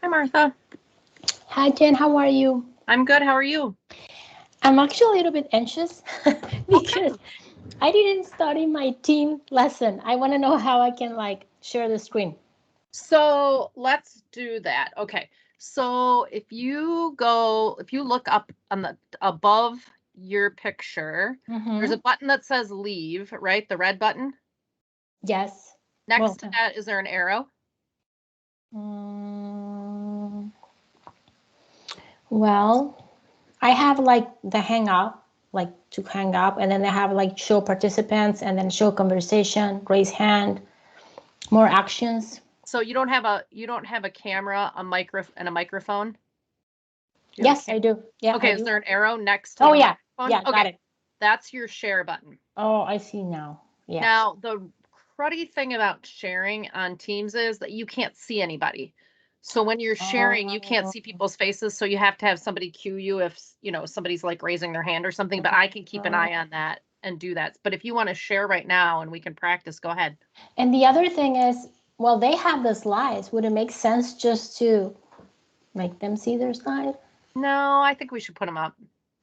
Hi, Martha. Hi, Jen. How are you? I'm good. How are you? I'm actually a little bit anxious because I didn't study my team lesson. I want to know how I can share the screen. So let's do that. Okay. So if you look up on the above your picture, there's a button that says leave, right? The red button. Yes. Next to that, is there an arrow? Well, I have the hang up, to hang up, and then I have show participants and then show conversation, raise hand, more actions. So you don't have a camera, a microphone? Yes, I do. Yeah. Okay, I do. is there an arrow next to Oh, the yeah. microphone? Yeah, got it. That's your share button. Oh, I see now. Yeah. Now, the cruddy thing about sharing on Teams is that you can't see anybody. So when you're sharing, you can't see people's faces. So you have to have somebody cue you if, somebody's raising their hand or something, but I can keep an eye on that and do that. But if you want to share right now and we can practice, go ahead. And the other thing is, well, they have the slides. Would it make sense just to make them see their slide? No, I think we should put them up.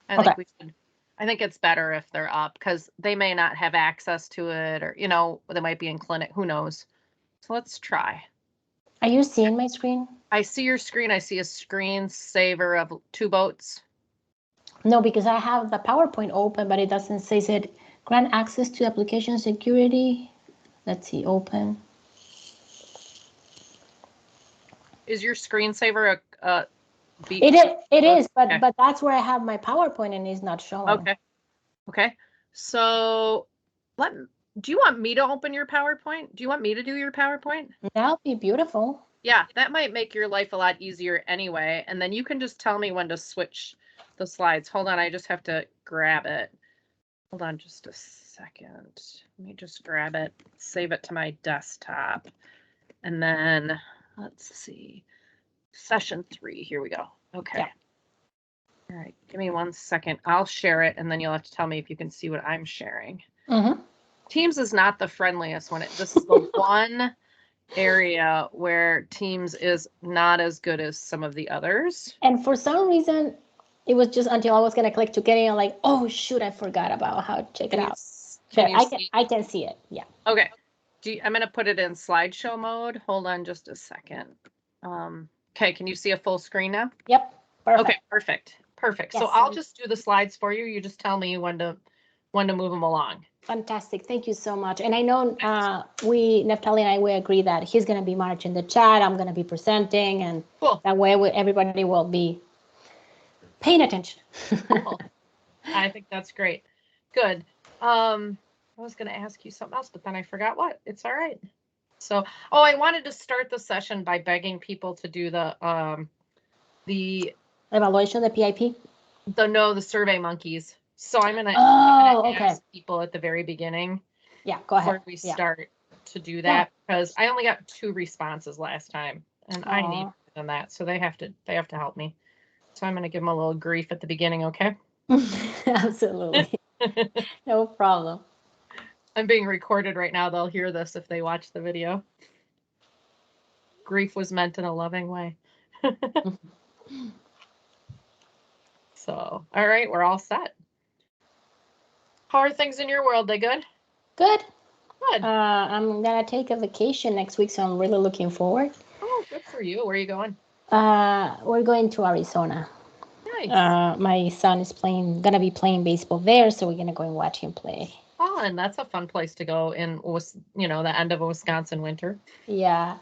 I think we should. I think it's better if they're up because they may not have access to it or, they might be in clinic. Who knows? So let's try. Are you seeing my screen? I see your screen. I see a screensaver of 2 boats. No, because I have the PowerPoint open, but it doesn't say it. Grant access to application security. Let's see, open. Is your screensaver a It is, but that's where I have my PowerPoint and it's not showing. Okay. So do you want me to open your PowerPoint? Do you want me to do your PowerPoint? That'll be beautiful. Yeah, that might make your life a lot easier anyway. And then you can just tell me when to switch the slides. Hold on, I just have to grab it. Hold on just a second. Let me just grab it, save it to my desktop. And then let's see. Session 3. Here we go. Okay. Yeah. All right. Give me 1 second. I'll share it, and then you'll have to tell me if you can see what I'm sharing. Teams is not the friendliest one. This is the one area where Teams is not as good as some of the others. And for some reason, it was just until I was going to click to get in, oh, shoot, I forgot about how to check it out. I can see it. Yeah. Okay. I'm going to put it in slideshow mode. Hold on just a second. Okay, can you see a full screen now? Yep. Perfect. Okay, perfect. Yes, so I'll just do the slides for you. You just tell me when to move them along. Fantastic. Thank you so much. And I know Neftali and I, we agree that he's going to be managing the chat. I'm going to be presenting, and cool. That way everybody will be paying attention. Cool. I think that's great. Good. I was going to ask you something else, but then I forgot what. It's all right. So, I wanted to start the session by begging people to do the evaluation, the PIP? The Survey Monkeys. So I'm gonna ask people at the very beginning. Yeah, go ahead. Before we start to do that, because I only got 2 responses last time, and I need more than that. So they have to help me. So I'm gonna give them a little grief at the beginning, okay? Absolutely. No problem. I'm being recorded right now. They'll hear this if they watch the video. Grief was meant in a loving way. So, all right, we're all set. How are things in your world? They good? Good. Good. I'm going to take a vacation next week, so I'm really looking forward. Oh, good for you. Where are you going? We're going to Arizona. Nice. My son is going to be playing baseball there, so we're going to go and watch him play. Oh, and that's a fun place to go in, the end of a Wisconsin winter. Yeah. Right?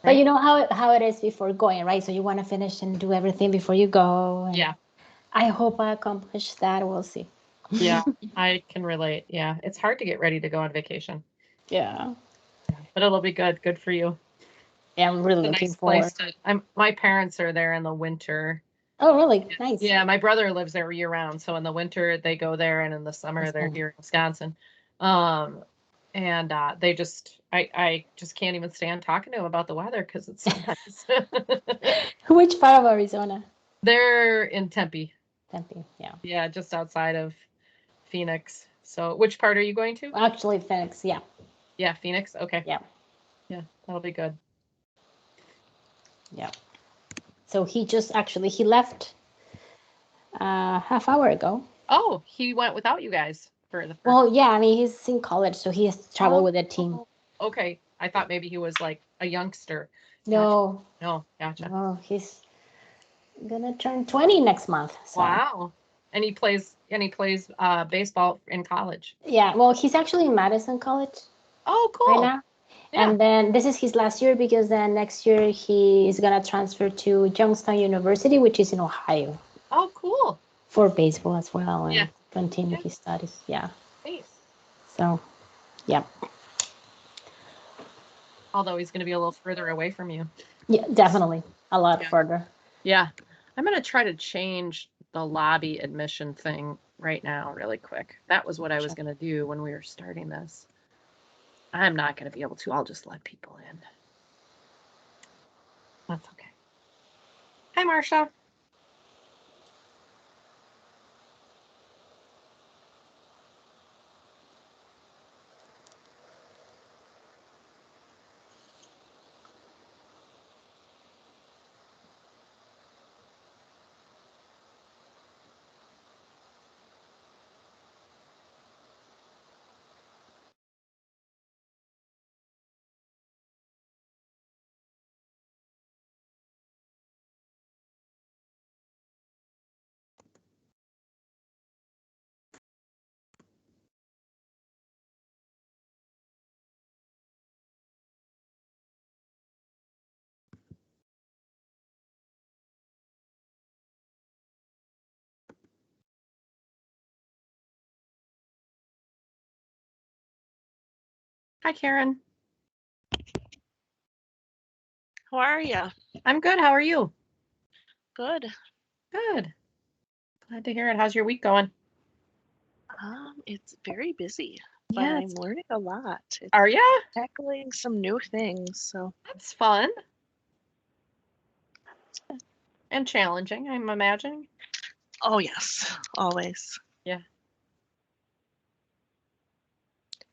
But you know how it is before going, right? So you want to finish and do everything before you go. Yeah. I hope I accomplish that. We'll see. Yeah, I can relate. Yeah, it's hard to get ready to go on vacation. Yeah. But it'll be good. Good for you. Yeah, I'm really looking forward. My parents are there in the winter. Oh, really? Nice. Yeah, my brother lives there year round. So in the winter they go there, and in the summer they're here in Wisconsin. And they just, I just can't even stand talking to them about the weather because it's so nice. Which part of Arizona? They're in Tempe. Tempe, yeah. Yeah, just outside of Phoenix. So which part are you going to? Actually, Phoenix, yeah. Yeah, Phoenix? Okay. Yeah. Yeah, that'll be good. Yeah. So he left half hour ago. Oh, he went without you guys for the first. Well, yeah, I mean, he's in college, so he has to travel with a team. Okay. I thought maybe he was like a youngster. No. Gotcha. No, gotcha. No, he's gonna turn 20 next month. So. Wow. And he plays baseball in college. Yeah, well, he's actually in Madison College. Oh, cool. Right now. Yeah. And then this is his last year because then next year he is gonna transfer to Youngstown University, which is in Ohio. Oh, cool. For baseball as well and continue Yeah. his studies. Yeah. Nice. So, yeah. Although he's going to be a little further away from you. Yeah, definitely. A lot further. Yeah. I'm going to try to change the lobby admission thing right now really quick. That was what I was going to do when we were starting this. I'm not going to be able to. I'll just let people in. That's okay. Hi, Marsha. Hi, Karen. How are you? I'm good. How are you? Good. Good. Glad to hear it. How's your week going? It's very busy, but I'm learning a lot. Are you? Tackling some new things, so that's fun. And challenging, I'm imagining. Oh yes, always. Yeah.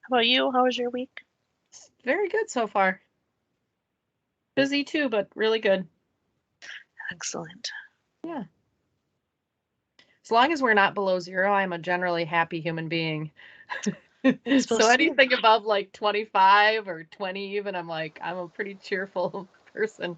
How about you? How was your week? Very good so far. Busy too, but really good. Excellent. Yeah. As long as we're not below 0, I'm a generally happy human being. So anything above like 25 or 20 even, I'm a pretty cheerful person.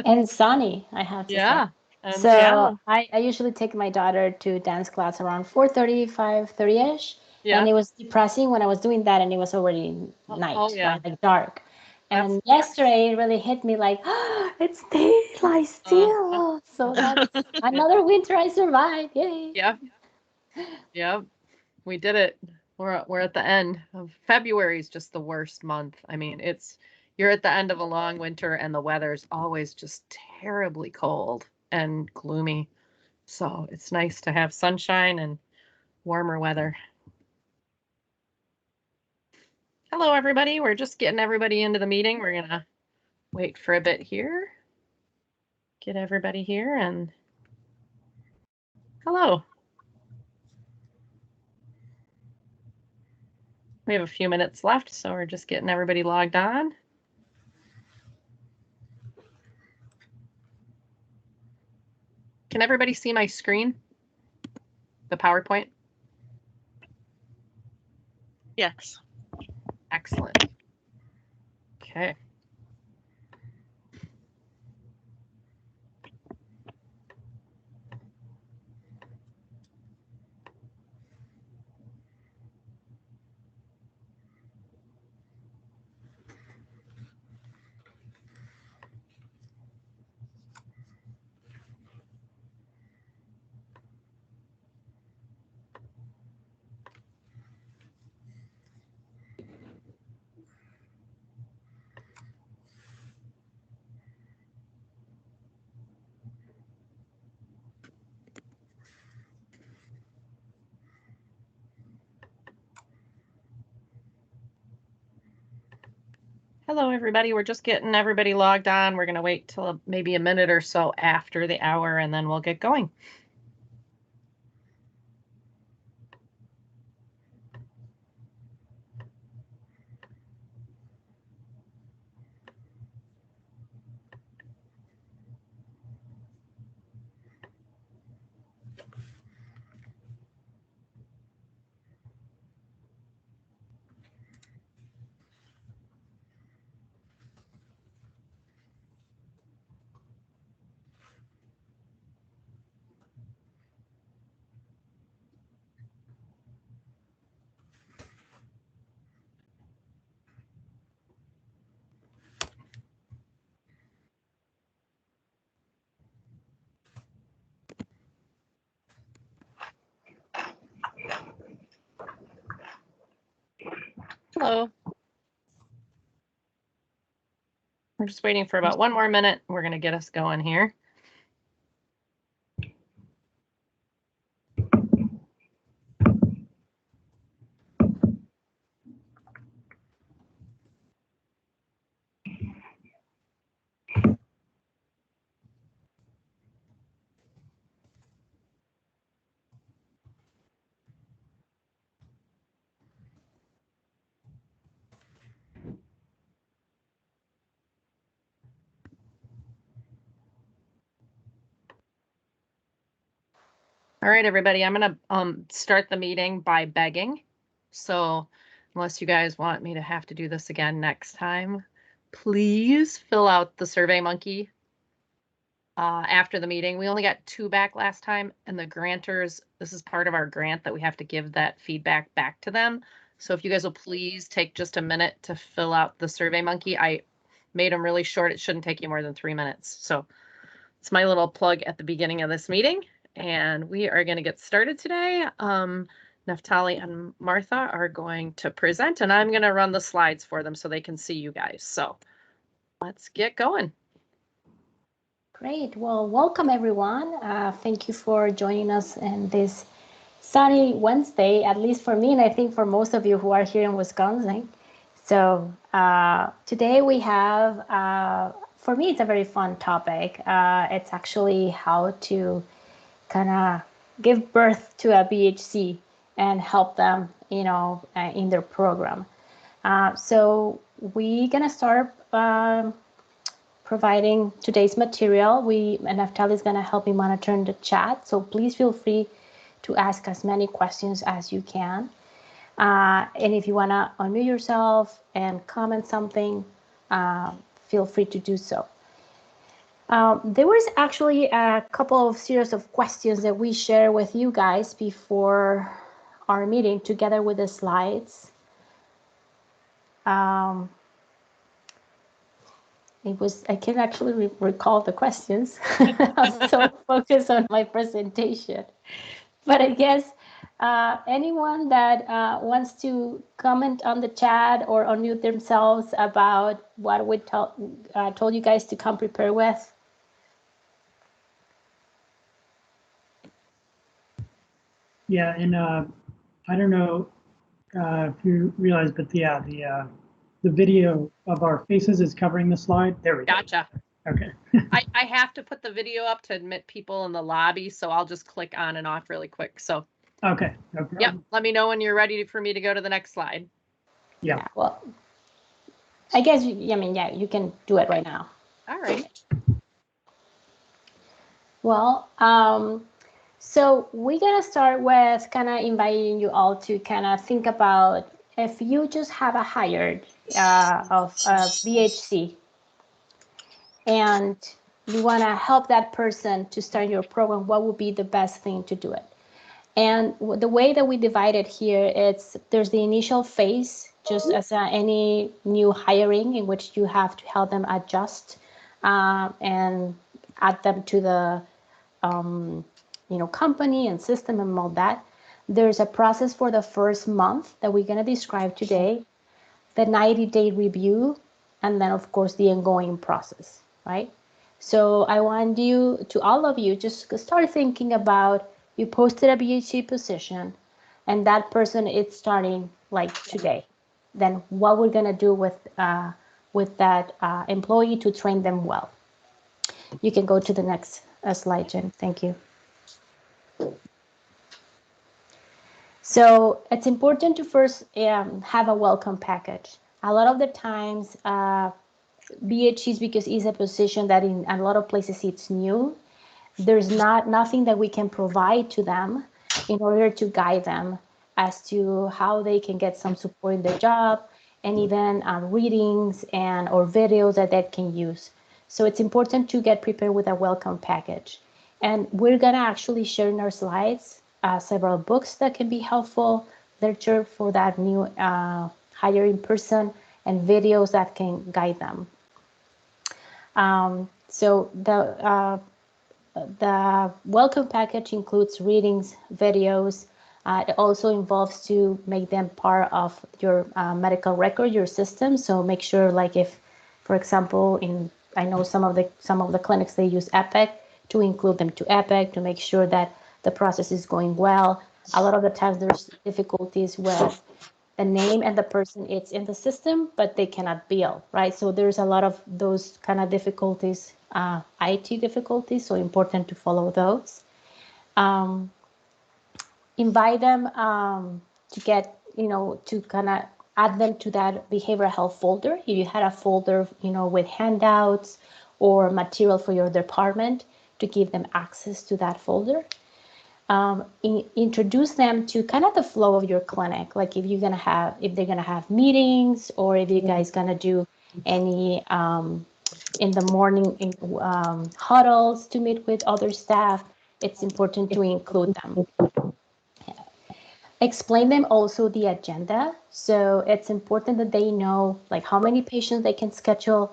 And sunny, I have to say. And so I usually take my daughter to dance class around 4:30, 5:30ish. Yeah. And it was depressing when I was doing that and it was already night, right? Like dark. And yesterday it really hit me like, it's daylight still. So that's another winter I survived. Yay. Yeah. Yeah. We did it. We're at the end of February is just the worst month. I mean, you're at the end of a long winter and the weather's always just terribly cold and gloomy. So it's nice to have sunshine and warmer weather. Hello, everybody. We're just getting everybody into the meeting. We're going to wait for a bit here. Get everybody here and hello. We have a few minutes left, so we're just getting everybody logged on. Can everybody see my screen? The PowerPoint? Yes. Excellent. Okay. Hello, everybody. We're just getting everybody logged on. We're going to wait till maybe a minute or so after the hour, and then we'll get going. Hello. We're just waiting for about 1 more minute. We're going to get us going here. All right, everybody, I'm going to start the meeting by begging. So unless you guys want me to have to do this again next time, please fill out the Survey Monkey after the meeting. We only got 2 back last time, and the grantors, this is part of our grant that we have to give that feedback back to them. So if you guys will please take just a minute to fill out the Survey Monkey. I made them really short. It shouldn't take you more than 3 minutes. So it's my little plug at the beginning of this meeting. And we are going to get started today. Neftali and Martha are going to present, and I'm going to run the slides for them so they can see you guys. So let's get going. Great. Well, welcome everyone. Thank you for joining us in this sunny Wednesday, at least for me, and I think for most of you who are here in Wisconsin. So today we have, for me, it's a very fun topic. It's actually how to kind of give birth to a BHC and help them, in their program. So we're gonna start providing today's material. Neftali is gonna help me monitor the chat. So please feel free to ask as many questions as you can. And if you wanna unmute yourself and comment something, feel free to do so. There was actually a couple of series of questions that we share with you guys before our meeting together with the slides. I can actually recall the questions. I'm so focused on my presentation. But I guess anyone that wants to comment on the chat or unmute themselves about what we told you guys to come prepare with. Yeah, and I don't know if you realize, but the video of our faces is covering the slide. There we go. Gotcha. Okay. I have to put the video up to admit people in the lobby, so I'll just click on and off really quick. So okay, no problem. Yep, let me know when you're ready for me to go to the next slide. Yeah. Well, I guess you can do it right now. All right. Well, so we're gonna start with kind of inviting you all to kind of think about if you just have a hired of BHC and you want to help that person to start your program, what would be the best thing to do it? And the way that we divide it here, there's the initial phase, just as any new hiring, in which you have to help them adjust and add them to the company and system and all that. There's a process for the first month that we're going to describe today, the 90-day review, and then of course the ongoing process, right? So I want all of you, just start thinking about, you posted a BHC position and that person is starting like today. Then what we're going to do with that employee to train them well. You can go to the next slide, Jen. Thank you. So it's important to first have a welcome package. A lot of the times, BHCs, because it's a position that in a lot of places it's new, there's nothing that we can provide to them in order to guide them as to how they can get some support in their job, and even readings and or videos that they can use. So it's important to get prepared with a welcome package. And we're gonna actually share in our slides several books that can be helpful, literature for that new hiring person, and videos that can guide them. So the welcome package includes readings, videos. It also involves to make them part of your medical record, your system. So make sure, like if, for example, I know some of the clinics, they use Epic, to include them to Epic to make sure that the process is going well. A lot of the times there's difficulties with the name and the person, it's in the system, but they cannot bill, right? So there's a lot of those kind of difficulties, IT difficulties, so important to follow those. Invite them to get, to kind of add them to that behavioral health folder. If you had a folder, with handouts or material for your department, to give them access to that folder. Introduce them to kind of the flow of your clinic, like if they're gonna have meetings, or if you guys gonna do any in the morning huddles to meet with other staff. It's important to include them. Explain them also the agenda. So it's important that they know like how many patients they can schedule,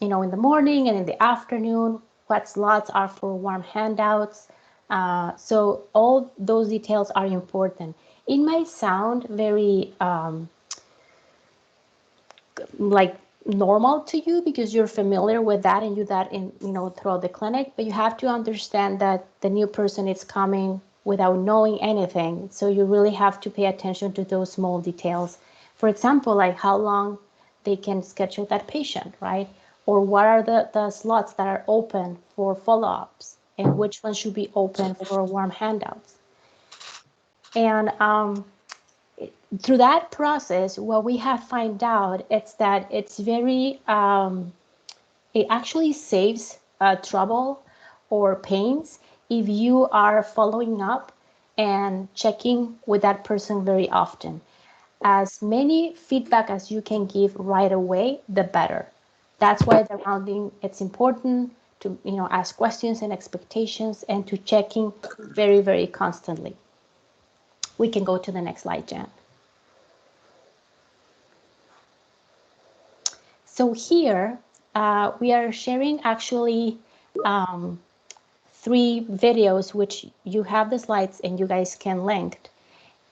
in the morning and in the afternoon, what slots are for warm handouts. So all those details are important. It might sound very like normal to you because you're familiar with that and you that in throughout the clinic, but you have to understand that the new person is coming without knowing anything. So you really have to pay attention to those small details. For example, like how long they can schedule that patient, right? Or what are the slots that are open for follow-ups, and which ones should be open for warm handouts. And through that process, what we have found out is that it's very, it actually saves trouble or pains if you are following up and checking with that person very often. As many feedback as you can give right away, the better. That's why the rounding, it's important to ask questions and expectations and to checking very, very constantly. We can go to the next slide, Jan. So here we are sharing actually 3 videos, which you have the slides and you guys can link.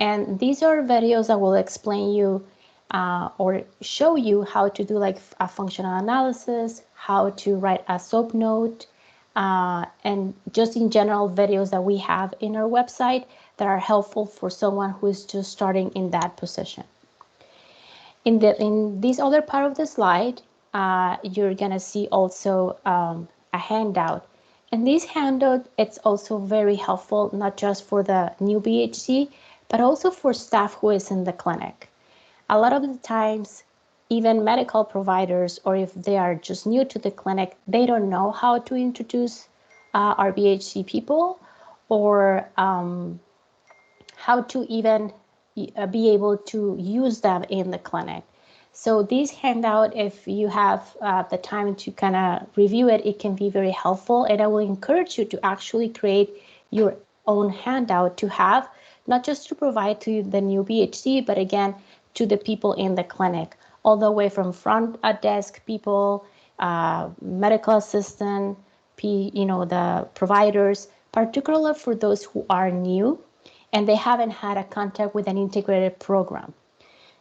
And these are videos that will explain you or show you how to do like a functional analysis, how to write a SOAP note, and just in general videos that we have in our website that are helpful for someone who is just starting in that position. In this other part of the slide, you're gonna see also a handout. And this handout, it's also very helpful, not just for the new BHC, but also for staff who is in the clinic. A lot of the times, even medical providers, or if they are just new to the clinic, they don't know how to introduce our BHC people, or how to even be able to use them in the clinic. So this handout, if you have the time to kind of review it, it can be very helpful. And I will encourage you to actually create your own handout to have, not just to provide to the new BHC, but again, to the people in the clinic, all the way from front desk people, medical assistant, the providers, particularly for those who are new and they haven't had a contact with an integrated program.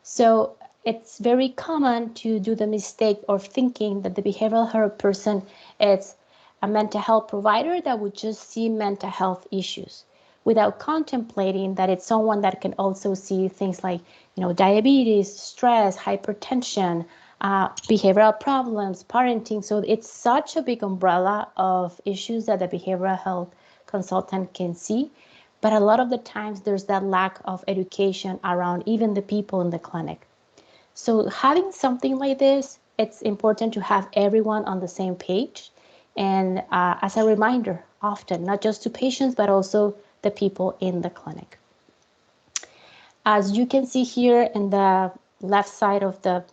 So it's very common to do the mistake of thinking that the behavioral health person is a mental health provider that would just see mental health issues without contemplating that it's someone that can also see things like, diabetes, stress, hypertension, behavioral problems, parenting. So it's such a big umbrella of issues that the behavioral health consultant can see. But a lot of the times there's that lack of education around even the people in the clinic. So having something like this, it's important to have everyone on the same page. and as a reminder, often, not just to patients, but also the people in the clinic. As you can see here in the left side of the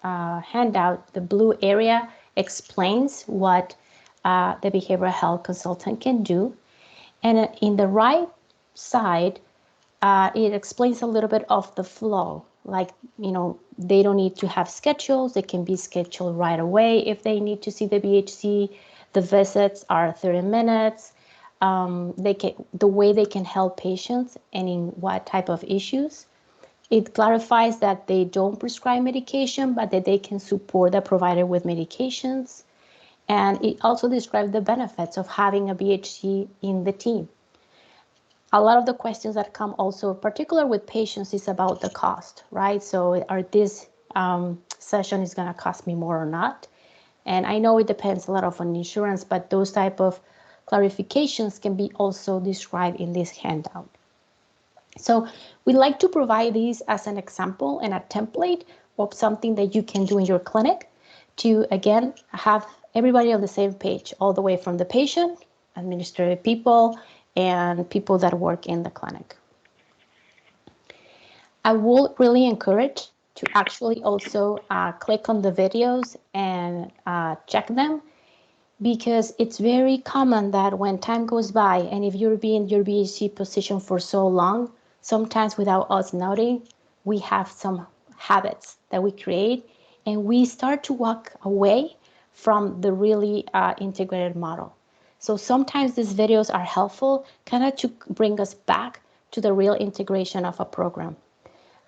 handout, the blue area explains what the behavioral health consultant can do. And in the right side, it explains a little bit of the flow. Like, they don't need to have schedules. They can be scheduled right away if they need to see the BHC. The visits are 30 minutes. The way they can help patients and in what type of issues. It clarifies that they don't prescribe medication, but that they can support the provider with medications. And it also describes the benefits of having a BHC in the team. A lot of the questions that come also, particular with patients, is about the cost, right? So are this session is going to cost me more or not? And I know it depends a lot on insurance, but those type of clarifications can be also described in this handout. So we like to provide these as an example and a template of something that you can do in your clinic to, again, have everybody on the same page, all the way from the patient, administrative people, and people that work in the clinic. I will really encourage to actually also click on the videos and check them, because it's very common that when time goes by, and if you're in your BHC position for so long, sometimes without us noting, we have some habits that we create, and we start to walk away from the really integrated model. So sometimes these videos are helpful kind of to bring us back to the real integration of a program.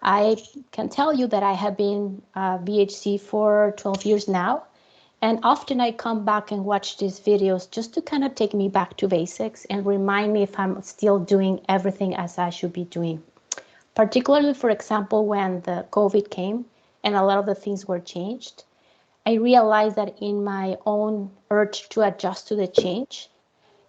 I can tell you that I have been BHC for 12 years now, and often I come back and watch these videos just to kind of take me back to basics and remind me if I'm still doing everything as I should be doing. Particularly, for example, when the COVID came and a lot of the things were changed, I realized that in my own urge to adjust to the change,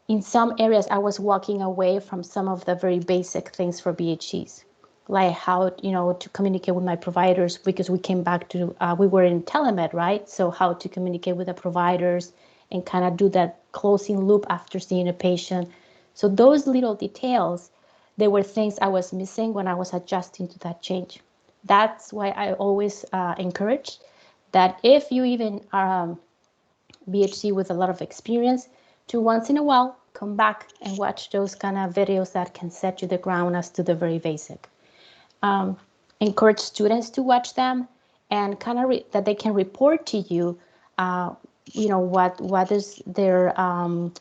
in some areas I was walking away from some of the very basic things for BHCs, like how, to communicate with my providers, because we came back to, we were in telemed, right? So how to communicate with the providers and kind of do that closing loop after seeing a patient. So those little details, they were things I was missing when I was adjusting to that change. That's why I always encourage that if you even are BHC with a lot of experience, to once in a while come back and watch those kind of videos that can set you the ground as to the very basic. Encourage students to watch them and kind of that they can report to you, what is their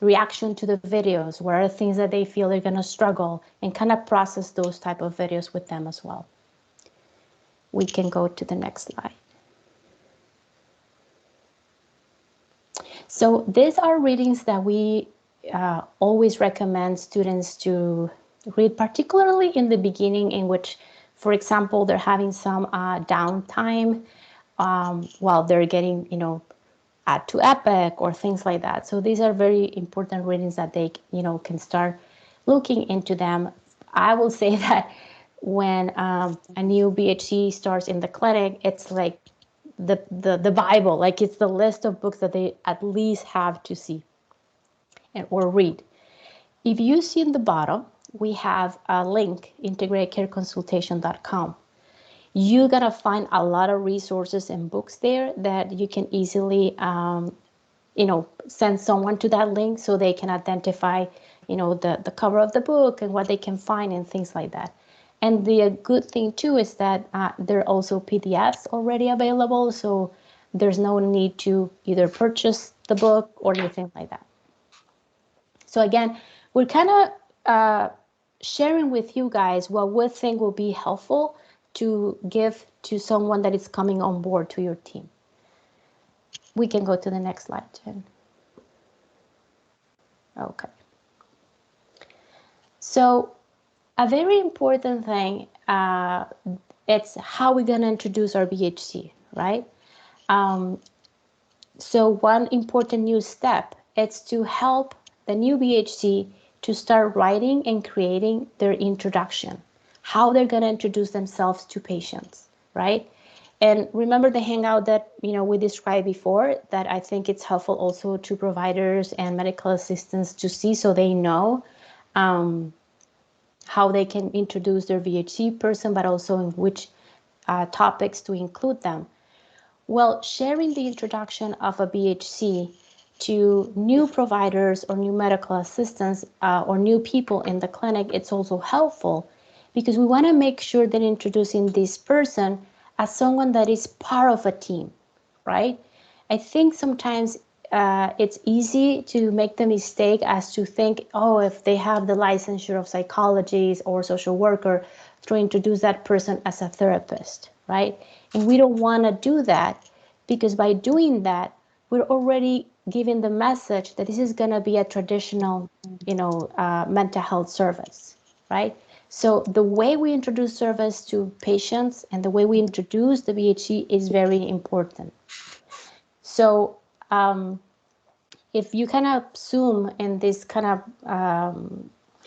reaction to the videos, what are the things that they feel they're going to struggle, and kind of process those type of videos with them as well. We can go to the next slide. So these are readings that we always recommend students to read, particularly in the beginning, in which, for example, they're having some downtime while they're getting, add to EPIC or things like that. So these are very important readings that they, can start looking into them. I will say that when a new BHC starts in the clinic, it's like the Bible, like it's the list of books that they at least have to see or read. If you see in the bottom, we have a link, integratedcareconsultation.com. You're gonna find a lot of resources and books there that you can easily, send someone to that link so they can identify, the cover of the book and what they can find and things like that. And the good thing too is that there are also PDFs already available, so there's no need to either purchase the book or anything like that. So again, we're kind of sharing with you guys what we think will be helpful to give to someone that is coming on board to your team. We can go to the next slide, Jen. Okay. So a very important thing, it's how we're going to introduce our BHC, right? So one important new step is to help the new BHC to start writing and creating their introduction, how they're going to introduce themselves to patients, right? And remember the hangout that we described before, that I think it's helpful also to providers and medical assistants to see, so they know how they can introduce their VHC person, but also in which topics to include them. Well, sharing the introduction of a BHC to new providers or new medical assistants or new people in the clinic, it's also helpful, because we want to make sure that introducing this person as someone that is part of a team, right? I think sometimes it's easy to make the mistake as to think, oh, if they have the licensure of psychologist or social worker, to introduce that person as a therapist, right? And we don't want to do that, because by doing that, we're already giving the message that this is going to be a traditional, mental health service, right? So the way we introduce service to patients and the way we introduce the BHC is very important. So if you kind of zoom in this kind of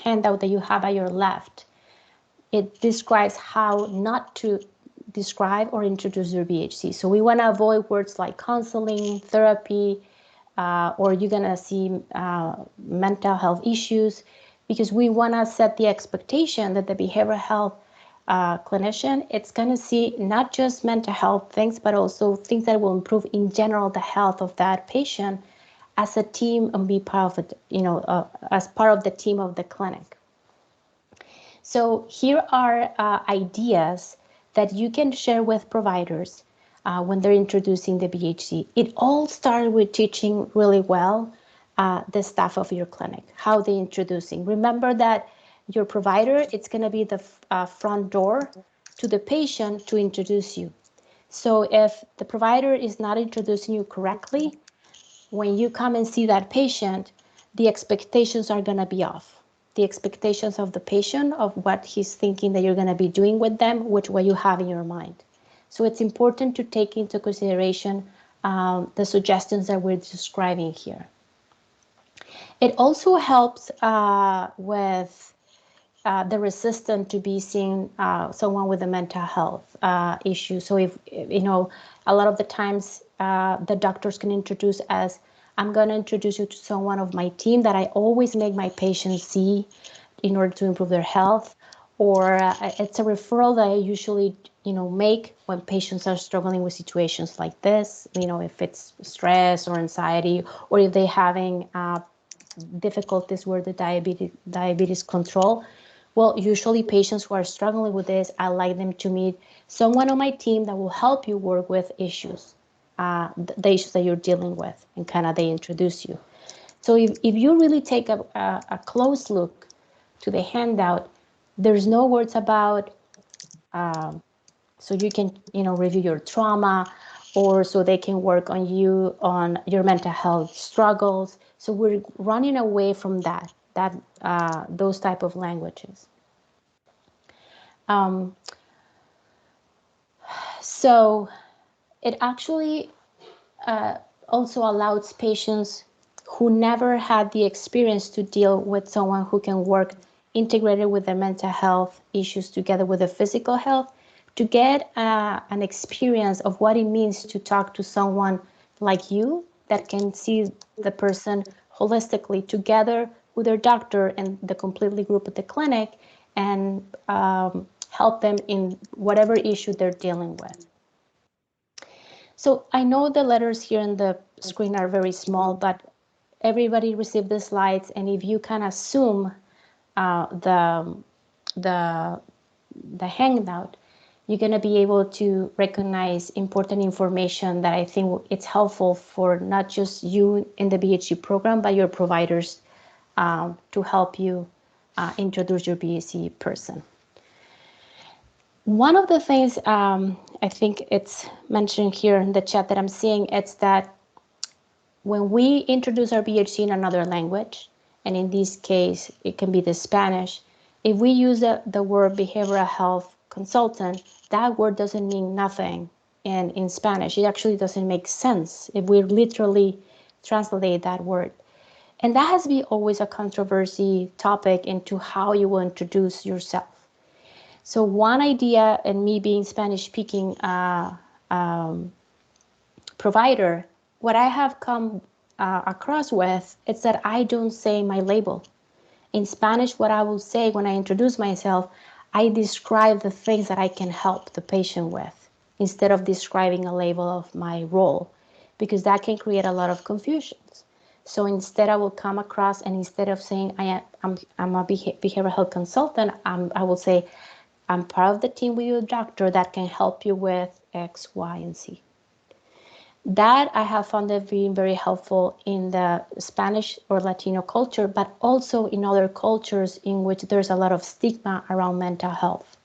handout that you have at your left, it describes how not to describe or introduce your BHC. So we want to avoid words like counseling, therapy, or you're going to see mental health issues, because we want to set the expectation that the behavioral health clinician, it's going to see not just mental health things, but also things that will improve in general the health of that patient as a team and be part of it, as part of the team of the clinic. So here are ideas that you can share with providers when they're introducing the BHC. It all starts with teaching really well the staff of your clinic, how they're introducing. Remember that your provider, it's going to be the front door to the patient to introduce you. So if the provider is not introducing you correctly, when you come and see that patient, the expectations are going to be off. The expectations of the patient, of what he's thinking that you're going to be doing with them, which what you have in your mind. So it's important to take into consideration the suggestions that we're describing here. It also helps with the resistant to be seeing someone with a mental health issue. So if, a lot of the times the doctors can introduce as, I'm going to introduce you to someone of my team that I always make my patients see in order to improve their health. Or it's a referral that I usually, make when patients are struggling with situations like this, if it's stress or anxiety, or if they're having difficulties with the diabetes control. Well, usually patients who are struggling with this, I like them to meet someone on my team that will help you work with issues, the issues that you're dealing with, and kind of they introduce you. So if you really take a close look to the handout, there's no words about, so you can, review your trauma, or so they can work on you on your mental health struggles. So we're running away from those type of languages. So it actually also allows patients who never had the experience to deal with someone who can work integrated with their mental health issues together with the physical health, to get an experience of what it means to talk to someone like you that can see the person holistically together with their doctor and the completely group at the clinic, and help them in whatever issue they're dealing with. So I know the letters here on the screen are very small, but everybody received the slides, and if you kind of zoom the handout, you're going to be able to recognize important information that I think it's helpful for not just you in the BHC program, but your providers to help you introduce your BHC person. One of the things I think it's mentioned here in the chat that I'm seeing, it's that when we introduce our BHC in another language, and in this case, it can be the Spanish, if we use the word behavioral health consultant, that word doesn't mean nothing in Spanish. It actually doesn't make sense if we literally translate that word. And that has been always a controversy topic into how you will introduce yourself. So one idea, and me being Spanish speaking, provider, what I have come across with is that I don't say my label. In Spanish, what I will say when I introduce myself, I describe the things that I can help the patient with instead of describing a label of my role, because that can create a lot of confusions. So instead, I will come across, and instead of saying I'm a behavioral health consultant, I will say I'm part of the team with your doctor that can help you with X, Y, and Z. That I have found it being very helpful in the Spanish or Latino culture, but also in other cultures in which there's a lot of stigma around mental health.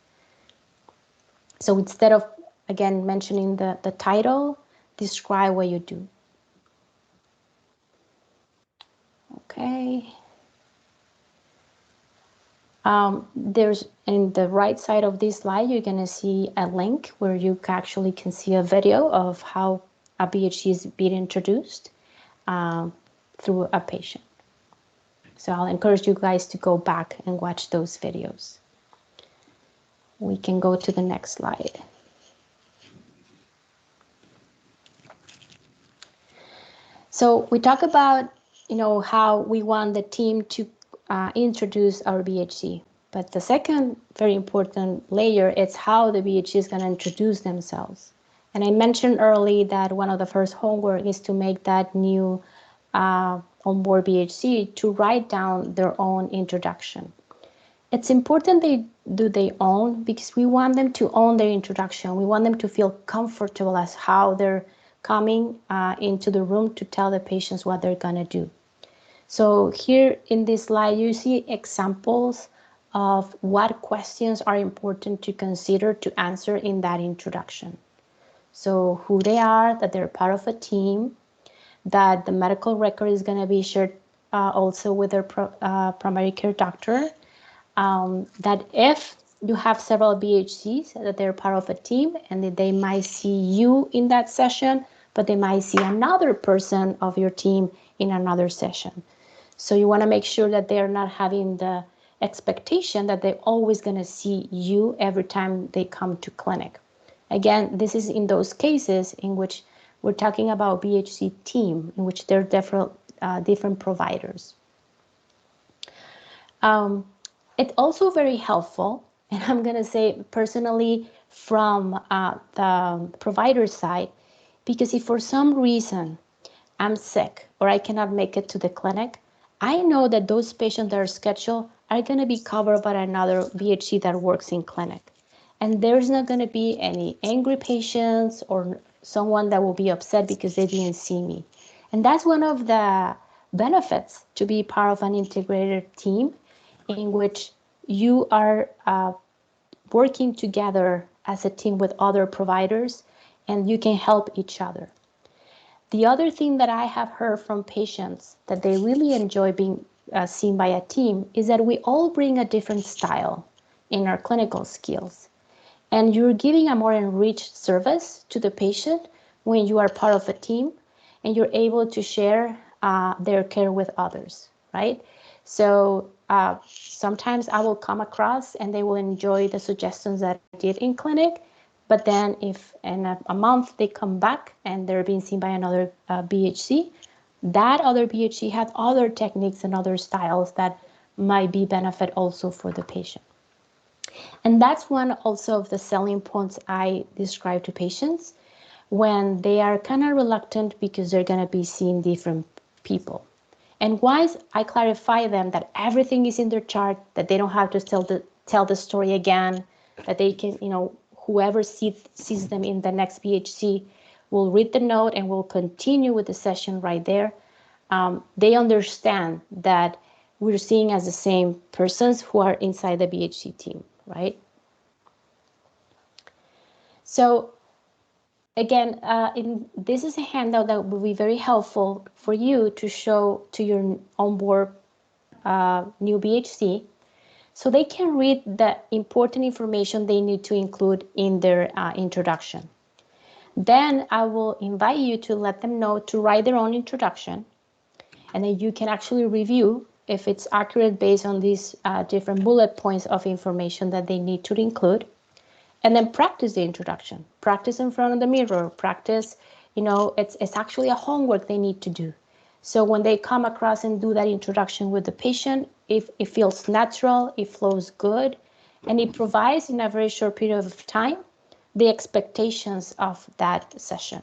So instead of, again, mentioning the title, describe what you do. Okay. There's in the right side of this slide, you're going to see a link where you actually can see a video of how a BHC is being introduced through a patient. So I'll encourage you guys to go back and watch those videos. We can go to the next slide. So we talk about, how we want the team to introduce our BHC. But the second very important layer is how the BHC is going to introduce themselves. And I mentioned early that one of the first homework is to make that new onboard BHC to write down their own introduction. It's important they do their own because we want them to own their introduction. We want them to feel comfortable as how they're coming into the room to tell the patients what they're going to do. So here in this slide, you see examples of what questions are important to consider to answer in that introduction. So who they are, that they're part of a team, that the medical record is going to be shared also with their primary care doctor, that if you have several BHCs, that they're part of a team and that they might see you in that session, but they might see another person of your team in another session. So you want to make sure that they're not having the expectation that they're always going to see you every time they come to clinic. Again, this is in those cases in which we're talking about BHC team, in which there are different providers. It's also very helpful, and I'm going to say personally from the provider side, because if for some reason I'm sick or I cannot make it to the clinic, I know that those patients that are scheduled are going to be covered by another BHC that works in clinic. And there's not going to be any angry patients or someone that will be upset because they didn't see me. And that's one of the benefits to be part of an integrated team in which you are working together as a team with other providers and you can help each other. The other thing that I have heard from patients that they really enjoy being seen by a team is that we all bring a different style in our clinical skills. And you're giving a more enriched service to the patient when you are part of a team and you're able to share their care with others, right? So sometimes I will come across and they will enjoy the suggestions that I did in clinic. But then if in a month they come back and they're being seen by another BHC, that other BHC had other techniques and other styles that might be benefit also for the patient. And that's one also of the selling points I describe to patients when they are kind of reluctant because they're going to be seeing different people. And once I clarify them that everything is in their chart, that they don't have to tell the story again, that they can, whoever sees them in the next BHC will read the note and will continue with the session right there. They understand that we're seeing as the same persons who are inside the BHC team, right? So again, this is a handout that will be very helpful for you to show to your onboard new BHC, so they can read the important information they need to include in their introduction. Then I will invite you to let them know to write their own introduction, and then you can actually review if it's accurate based on these different bullet points of information that they need to include. And then practice the introduction. Practice in front of the mirror. Practice, it's actually a homework they need to do. So when they come across and do that introduction with the patient, if it feels natural, it flows good, and it provides in a very short period of time the expectations of that session.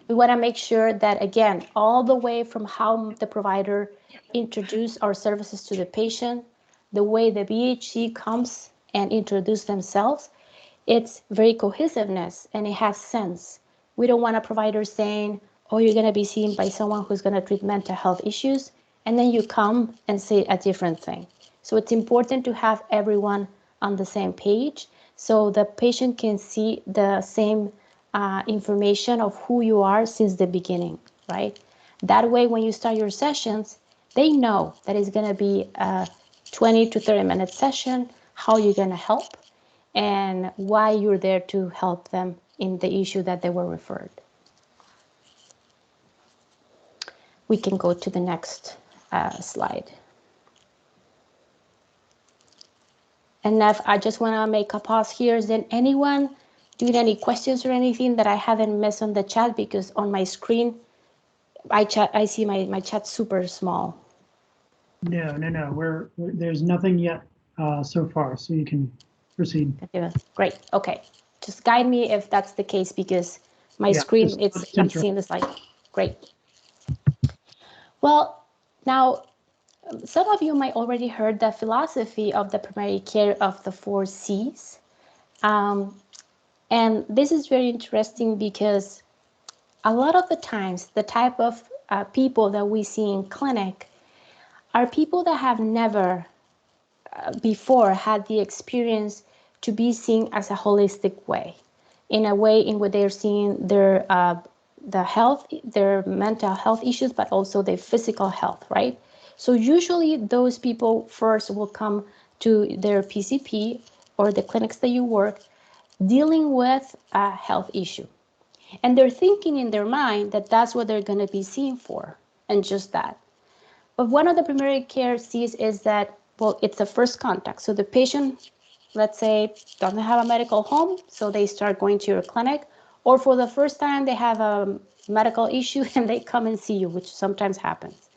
We want to make sure that, again, all the way from how the provider introduce our services to the patient, the way the BHC comes and introduce themselves, it's very cohesiveness and it has sense. We don't want a provider saying, oh, you're going to be seen by someone who's going to treat mental health issues, and then you come and say a different thing. So it's important to have everyone on the same page so the patient can see the same information of who you are since the beginning, right? That way, when you start your sessions, they know that it's going to be a 20 to 30 minute session, how you're going to help, and why you're there to help them in the issue that they were referred. We can go to the next slide. And Nev, I just want to make a pause here. Is there anyone doing any questions or anything that I haven't missed on the chat? Because on my screen, I see my chat super small. No. There's nothing yet so far, so you can proceed. Great. Okay. Just guide me if that's the case, because my screen, I'm seeing the slide. Great. Well, now, some of you might already heard the philosophy of the primary care of the 4 C's. And this is very interesting because a lot of the times, the type of people that we see in clinic are people that have never before had the experience to be seen as a holistic way, in a way in which they're seeing their their mental health issues, but also their physical health, right? So usually those people first will come to their PCP or the clinics that you work dealing with a health issue. And they're thinking in their mind that that's what they're going to be seen for, and just that. But one of the primary care C's is that, well, it's the first contact. So the patient, let's say, doesn't have a medical home, so they start going to your clinic, or for the first time they have a medical issue and they come and see you, which sometimes happens.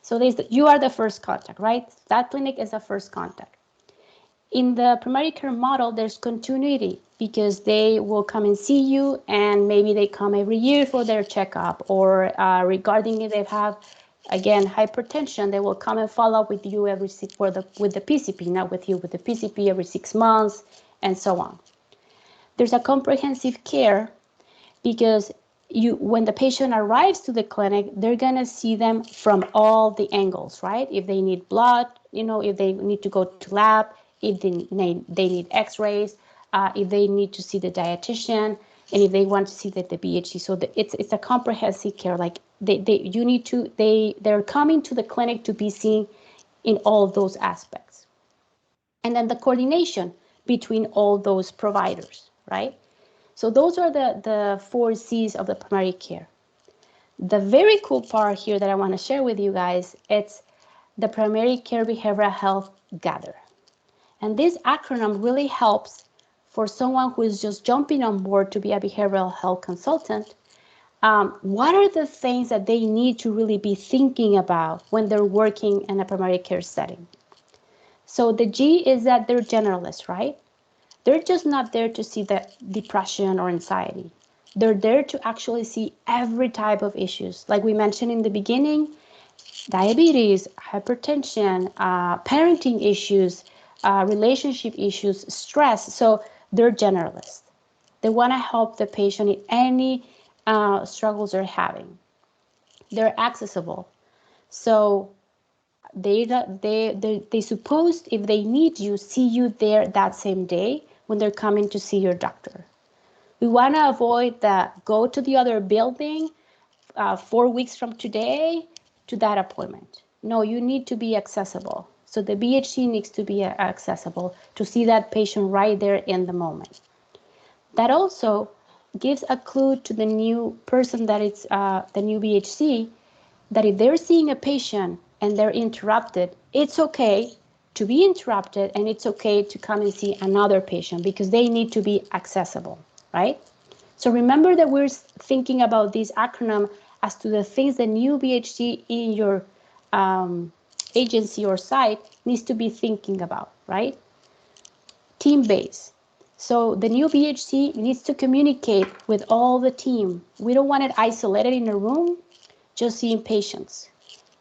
So you are the first contact, right? That clinic is the first contact. In the primary care model, there's continuity because they will come and see you, and maybe they come every year for their checkup, or regarding if they have, again, hypertension, they will come and follow up with you with the PCP, not with you, with the PCP every 6 months, and so on. There's a comprehensive care because when the patient arrives to the clinic, they're going to see them from all the angles, right? If they need blood, if they need to go to lab, if they need x-rays, if they need to see the dietitian, and if they want to see the BHC. So it's a comprehensive care. Like they're coming to the clinic to be seen in all those aspects. And then the coordination between all those providers, right? So those are the 4 C's of the primary care. The very cool part here that I want to share with you guys, it's the Primary Care Behavioral Health Gather. And this acronym really helps for someone who is just jumping on board to be a behavioral health consultant. What are the things that they need to really be thinking about when they're working in a primary care setting? So the G is that they're generalists, right? They're just not there to see the depression or anxiety. They're there to actually see every type of issues. Like we mentioned in the beginning, diabetes, hypertension, parenting issues, relationship issues, stress. So they're generalists. They want to help the patient in any struggles they're having. They're accessible. So they suppose if they need you, see you there that same day when they're coming to see your doctor. We want to avoid that go to the other building 4 weeks from today to that appointment. No, you need to be accessible. So the BHC needs to be accessible to see that patient right there in the moment. That also gives a clue to the new person that it's the new BHC, that if they're seeing a patient and they're interrupted, it's okay to be interrupted, and it's okay to come and see another patient because they need to be accessible, right? So remember that we're thinking about this acronym as to the things the new BHC in your agency or site needs to be thinking about, right? Team-based. So the new BHC needs to communicate with all the team. We don't want it isolated in a room, just seeing patients.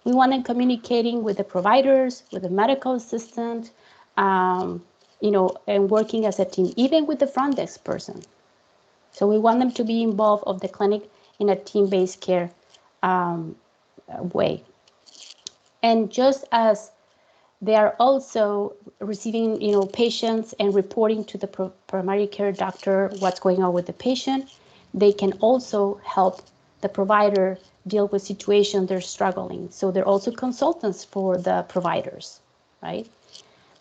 We want them communicating with the providers, with the medical assistant, and working as a team, even with the front desk person. So we want them to be involved of the clinic in a team-based care way. And just as they are also receiving, patients and reporting to the primary care doctor what's going on with the patient, they can also help the provider deal with situations they're struggling. So they're also consultants for the providers, right?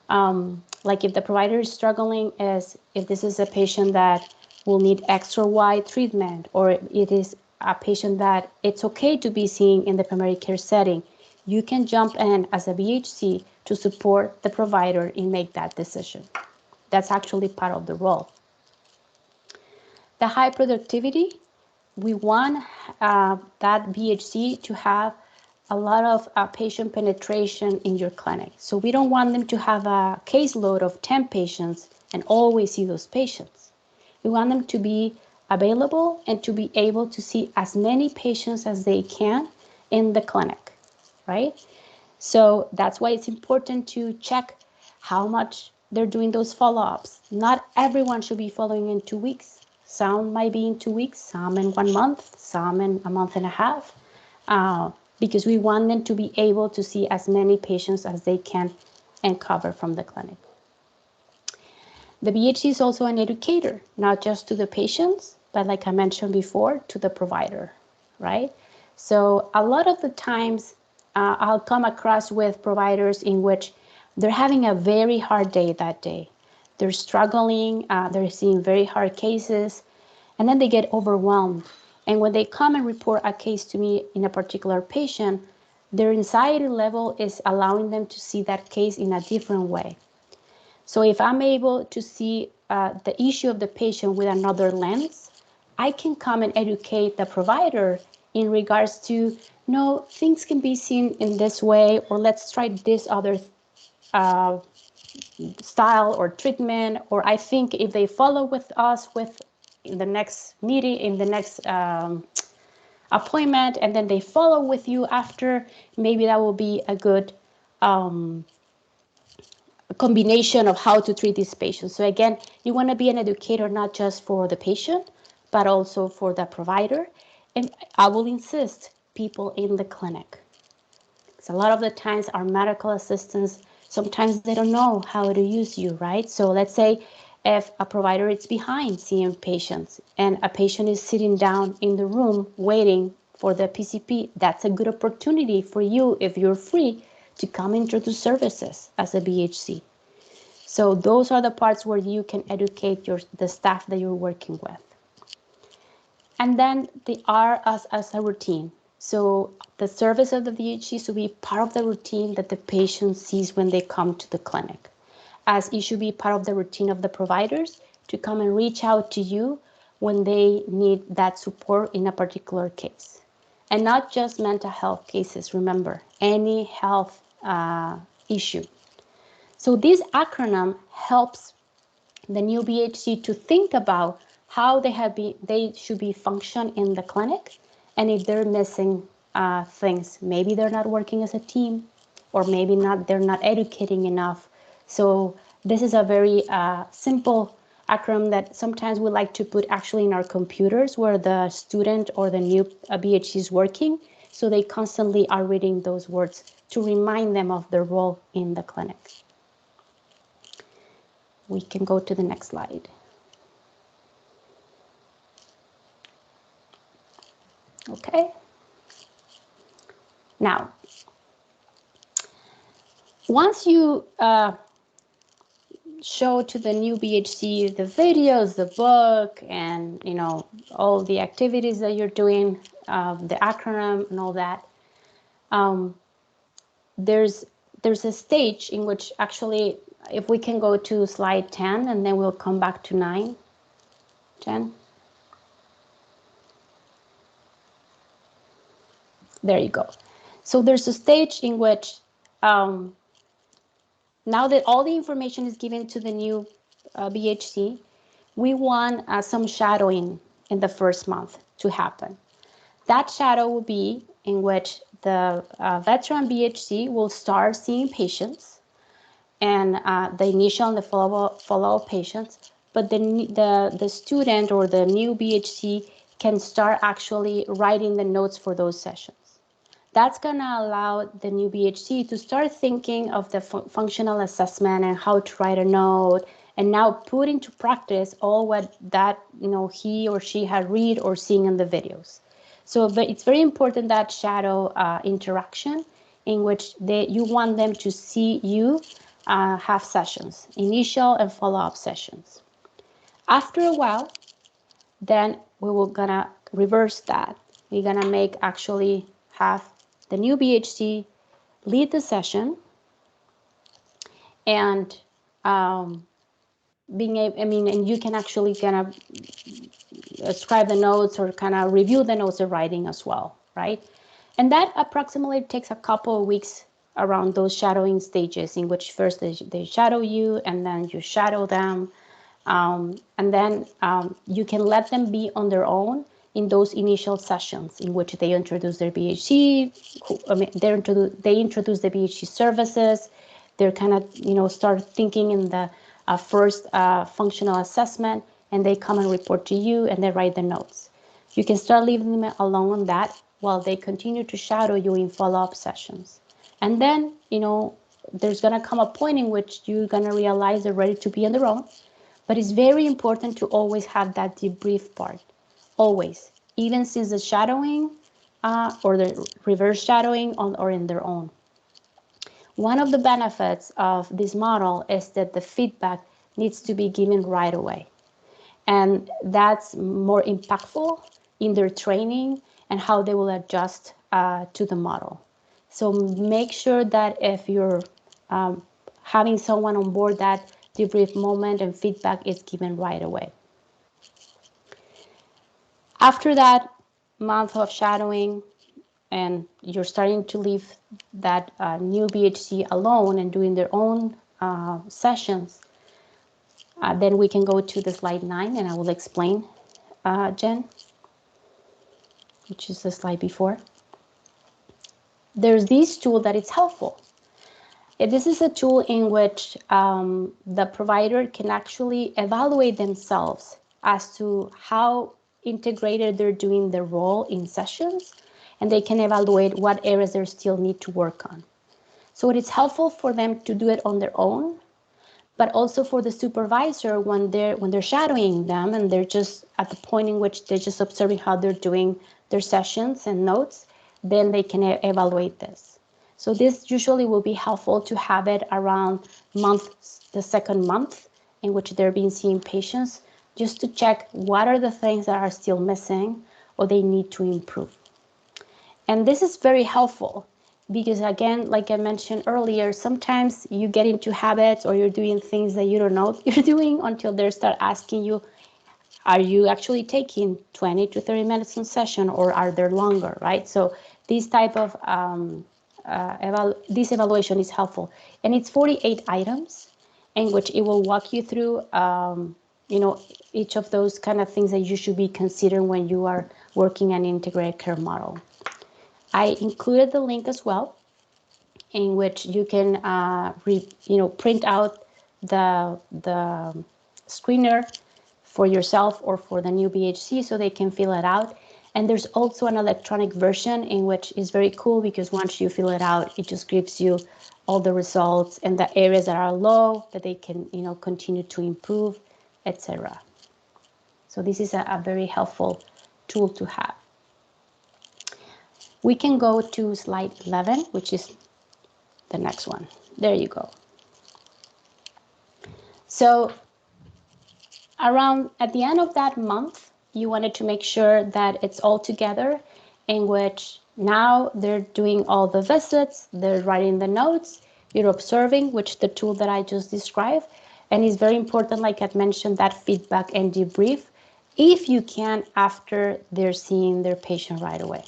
Like if the provider is struggling, as if this is a patient that will need extra wide treatment, or it is a patient that it's okay to be seen in the primary care setting, you can jump in as a BHC to support the provider in make that decision. That's actually part of the role. The high productivity, we want that BHC to have a lot of patient penetration in your clinic. So we don't want them to have a caseload of 10 patients and always see those patients. We want them to be available and to be able to see as many patients as they can in the clinic, right? So that's why it's important to check how much they're doing those follow-ups. Not everyone should be following in 2 weeks. Some might be in 2 weeks, some in 1 month, some in a month and a half, because we want them to be able to see as many patients as they can and cover from the clinic. The BHC is also an educator, not just to the patients, but like I mentioned before, to the provider, right? So a lot of the times I'll come across with providers in which they're having a very hard day that day. They're struggling, they're seeing very hard cases, and then they get overwhelmed. And when they come and report a case to me in a particular patient, their anxiety level is allowing them to see that case in a different way. So if I'm able to see the issue of the patient with another lens, I can come and educate the provider in regards to, no, things can be seen in this way, or let's try this other style or treatment, or I think if they follow with us with the next meeting, in the next appointment, and then they follow with you after, maybe that will be a good combination of how to treat these patients. So again, you want to be an educator not just for the patient, but also for the provider. And I will insist, people in the clinic. Because a lot of the times our medical assistants, sometimes they don't know how to use you, right? So let's say if a provider is behind seeing patients and a patient is sitting down in the room waiting for the PCP, that's a good opportunity for you, if you're free, to come into the services as a BHC. So those are the parts where you can educate the staff that you're working with. And then the R as a routine. So the service of the BHC should be part of the routine that the patient sees when they come to the clinic, as it should be part of the routine of the providers to come and reach out to you when they need that support in a particular case. And not just mental health cases, remember, any health issue. So this acronym helps the new BHC to think about how they should be function in the clinic, and if they're missing things, maybe they're not working as a team, or maybe they're not educating enough. So this is a very simple acronym that sometimes we like to put actually in our computers where the student or the new BHC is working, so they constantly are reading those words to remind them of their role in the clinic. We can go to the next slide. Okay. Now, once you show to the new BHC the videos, the book, and all the activities that you're doing, the acronym and all that, there's there's a stage in which actually, if we can go to slide 10 and then we'll come back to 9, Jen. There you go. So there's a stage in which now that all the information is given to the new BHC, we want some shadowing in the first month to happen. That shadow will be in which the veteran BHC will start seeing patients and the initial and the follow-up patients, but the student or the new BHC can start actually writing the notes for those sessions. That's going to allow the new BHC to start thinking of the functional assessment and how to write a note, and now put into practice all what that he or she had read or seen in the videos. So it's very important, that shadow interaction, in which you want them to see you have sessions, initial and follow-up sessions. After a while, then we will gonna reverse that. We're gonna have the new BHC lead the session, and and you can actually kind of scribe the notes or kind of review the notes they're writing as well, right? And that approximately takes a couple of weeks around those shadowing stages, in which first they shadow you and then you shadow them. And then you can let them be on their own in those initial sessions in which they introduce their BHC, they introduce the BHC services. They're kind of, start thinking in the first functional assessment, and they come and report to you and they write the notes. You can start leaving them alone on that while they continue to shadow you in follow-up sessions. And then, there's going to come a point in which you're going to realize they're ready to be on their own. But it's very important to always have that debrief part, always, even since the shadowing or the reverse shadowing or in their own. One of the benefits of this model is that the feedback needs to be given right away. And that's more impactful in their training and how they will adjust to the model. So make sure that if you're having someone on board, that debrief moment and feedback is given right away. After that month of shadowing, and you're starting to leave that new BHC alone and doing their own sessions, then we can go to the slide 9, and I will explain, Jen, which is the slide before. There's this tool that is helpful. This is a tool in which the provider can actually evaluate themselves as to how integrated they're doing their role in sessions, and they can evaluate what areas they still need to work on. So it is helpful for them to do it on their own, but also for the supervisor when they're shadowing them and they're just at the point in which they're just observing how they're doing their sessions and notes, then they can evaluate this. So this usually will be helpful to have it around the second month in which they're being seeing patients, just to check what are the things that are still missing or they need to improve. And this is very helpful because, again, like I mentioned earlier, sometimes you get into habits or you're doing things that you don't know you're doing until they start asking you, are you actually taking 20 to 30 minutes in session, or are they longer, right? So this type of this evaluation is helpful, and it's 48 items in which it will walk you through each of those kind of things that you should be considering when you are working an integrated care model. I included the link as well, in which you can print out the screener for yourself or for the new BHC so they can fill it out. And there's also an electronic version in which is very cool, because once you fill it out, it just gives you all the results and the areas that are low that they can continue to improve, etc. So this is a very helpful tool to have. We can go to slide 11, which is the next one. There you go. So at the end of that month, you wanted to make sure that it's all together, in which now they're doing all the visits, they're writing the notes, you're observing, which the tool that I just described. And it's very important, like I mentioned, that feedback and debrief, if you can, after they're seeing their patient right away.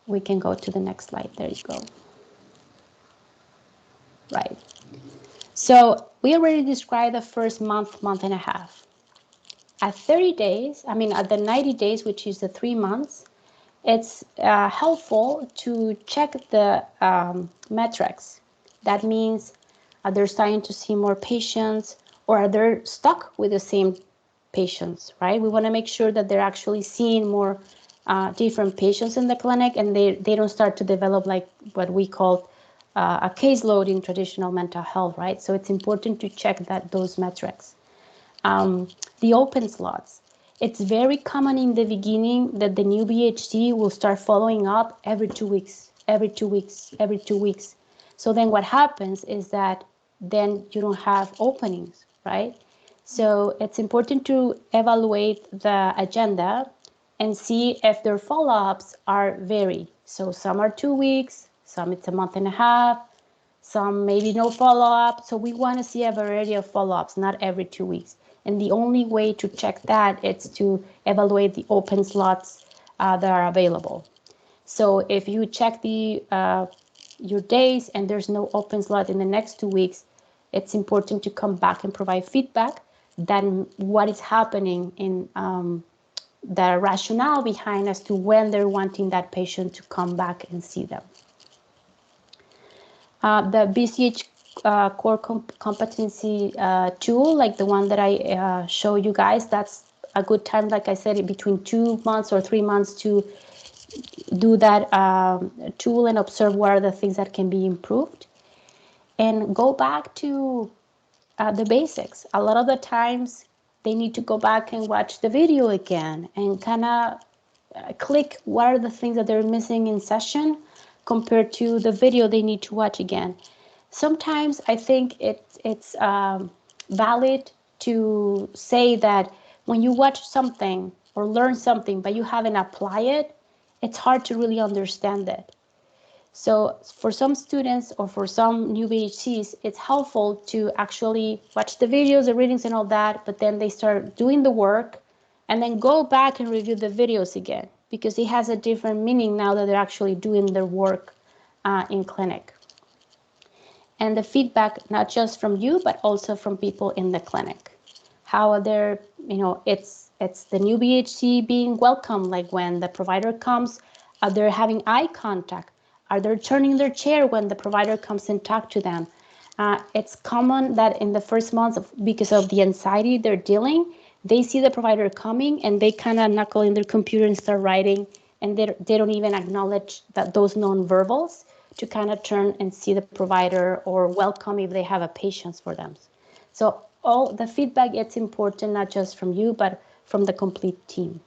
We can go to the next slide. There you go. Right. So we already described the first month, month and a half. At 30 days, at the 90 days, which is the 3 months, it's helpful to check the metrics. That means are they starting to see more patients, or are they stuck with the same patients, right? We want to make sure that they're actually seeing more different patients in the clinic, and they don't start to develop like what we call a caseload in traditional mental health, right? So it's important to check those metrics. The open slots. It's very common in the beginning that the new BHD will start following up every 2 weeks, every 2 weeks, every 2 weeks. So then what happens is that then you don't have openings, right? So it's important to evaluate the agenda and see if their follow-ups are varied. So some are 2 weeks, some it's a month and a half, some maybe no follow-up. So we want to see a variety of follow-ups, not every 2 weeks. And the only way to check that is to evaluate the open slots that are available. So if you check your days and there's no open slot in the next 2 weeks, it's important to come back and provide feedback. Then what is happening in the rationale behind as to when they're wanting that patient to come back and see them. The BCH core competency tool, like the one that I show you guys, that's a good time, like I said, between 2 months or 3 months to do that tool and observe what are the things that can be improved. And go back to the basics. A lot of the times they need to go back and watch the video again and kind of click what are the things that they're missing in session compared to the video they need to watch again. Sometimes I think it's valid to say that when you watch something or learn something but you haven't applied it, it's hard to really understand it. So for some students or for some new BHCs, it's helpful to actually watch the videos, the readings and all that, but then they start doing the work and then go back and review the videos again, because it has a different meaning now that they're actually doing their work in clinic. And the feedback, not just from you, but also from people in the clinic. How they're, it's the new BHC being welcome, like when the provider comes, they're having eye contact. Are they turning their chair when the provider comes and talk to them? It's common that in the first months, because of the anxiety they're dealing, they see the provider coming and they kind of knuckle in their computer and start writing, and they don't even acknowledge that those nonverbals to kind of turn and see the provider or welcome if they have a patience for them. So all the feedback, it's important, not just from you, but from the complete team.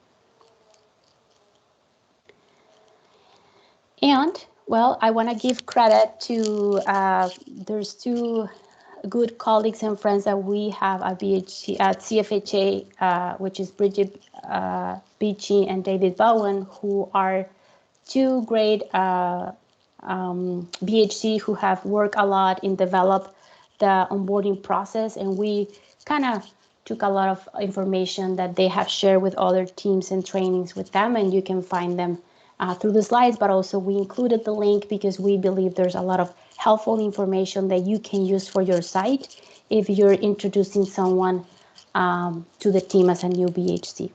And well, I want to give credit to, there's 2 good colleagues and friends that we have at CFHA, which is Bridget Beachy and David Bowen, who are 2 great BHC who have worked a lot in develop the onboarding process. And we kind of took a lot of information that they have shared with other teams and trainings with them, and you can find them through the slides, but also we included the link because we believe there's a lot of helpful information that you can use for your site if you're introducing someone to the team as a new BHC.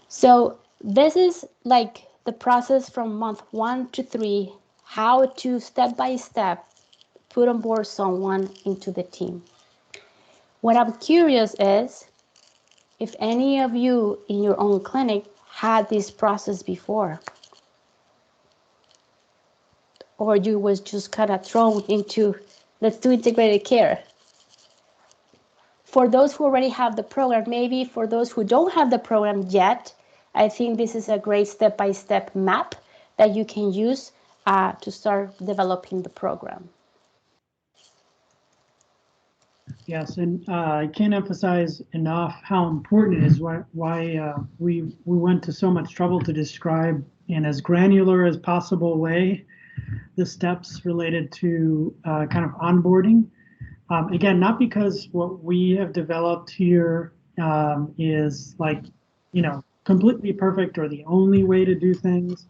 So this is like the process from month 1 to 3, how to step by step put on board someone into the team. What I'm curious is if any of you in your own clinic had this process before, or you was just kind of thrown into, let's do integrated care. For those who already have the program, maybe for those who don't have the program yet, I think this is a great step-by-step map that you can use to start developing the program. Yes, and I can't emphasize enough how important it is why we went to so much trouble to describe in as granular as possible way the steps related to kind of onboarding. Again, not because what we have developed here is like, completely perfect or the only way to do things,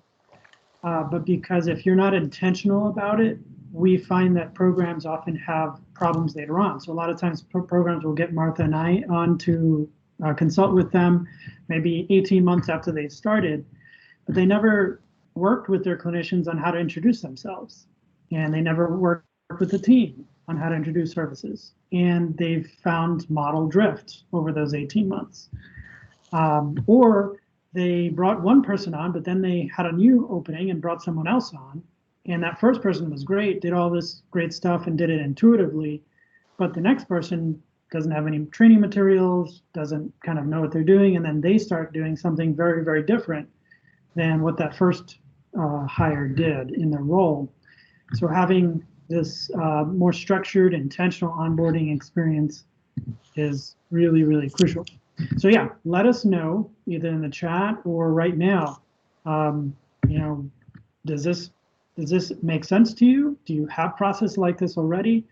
but because if you're not intentional about it, we find that programs often have problems later on. So a lot of times programs will get Martha and I on to consult with them maybe 18 months after they started, but they never worked with their clinicians on how to introduce themselves. And they never worked with the team on how to introduce services. And they've found model drift over those 18 months. Or they brought one person on, but then they had a new opening and brought someone else on. And that first person was great, did all this great stuff and did it intuitively. But the next person doesn't have any training materials, doesn't kind of know what they're doing. And then they start doing something very, very different than what that first hire did in their role. So having this more structured, intentional onboarding experience is really, really crucial. So yeah, let us know either in the chat or right now. Does this make sense to you? Do you have process like this already?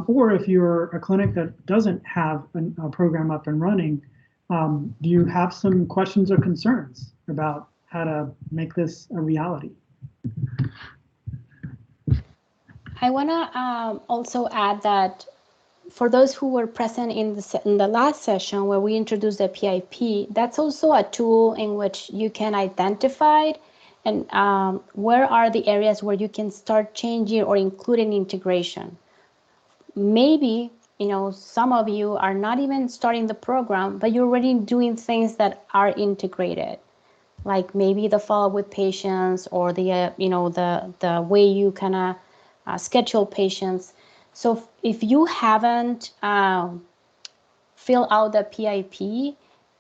Or if you're a clinic that doesn't have a program up and running, do you have some questions or concerns about how to make this a reality? I want to also add that for those who were present in the last session where we introduced the PIP, that's also a tool in which you can identify and where are the areas where you can start changing or including integration. Maybe, some of you are not even starting the program, but you're already doing things that are integrated, like maybe the follow-up with patients or the the way you kind of schedule patients. So if you haven't filled out the PIP,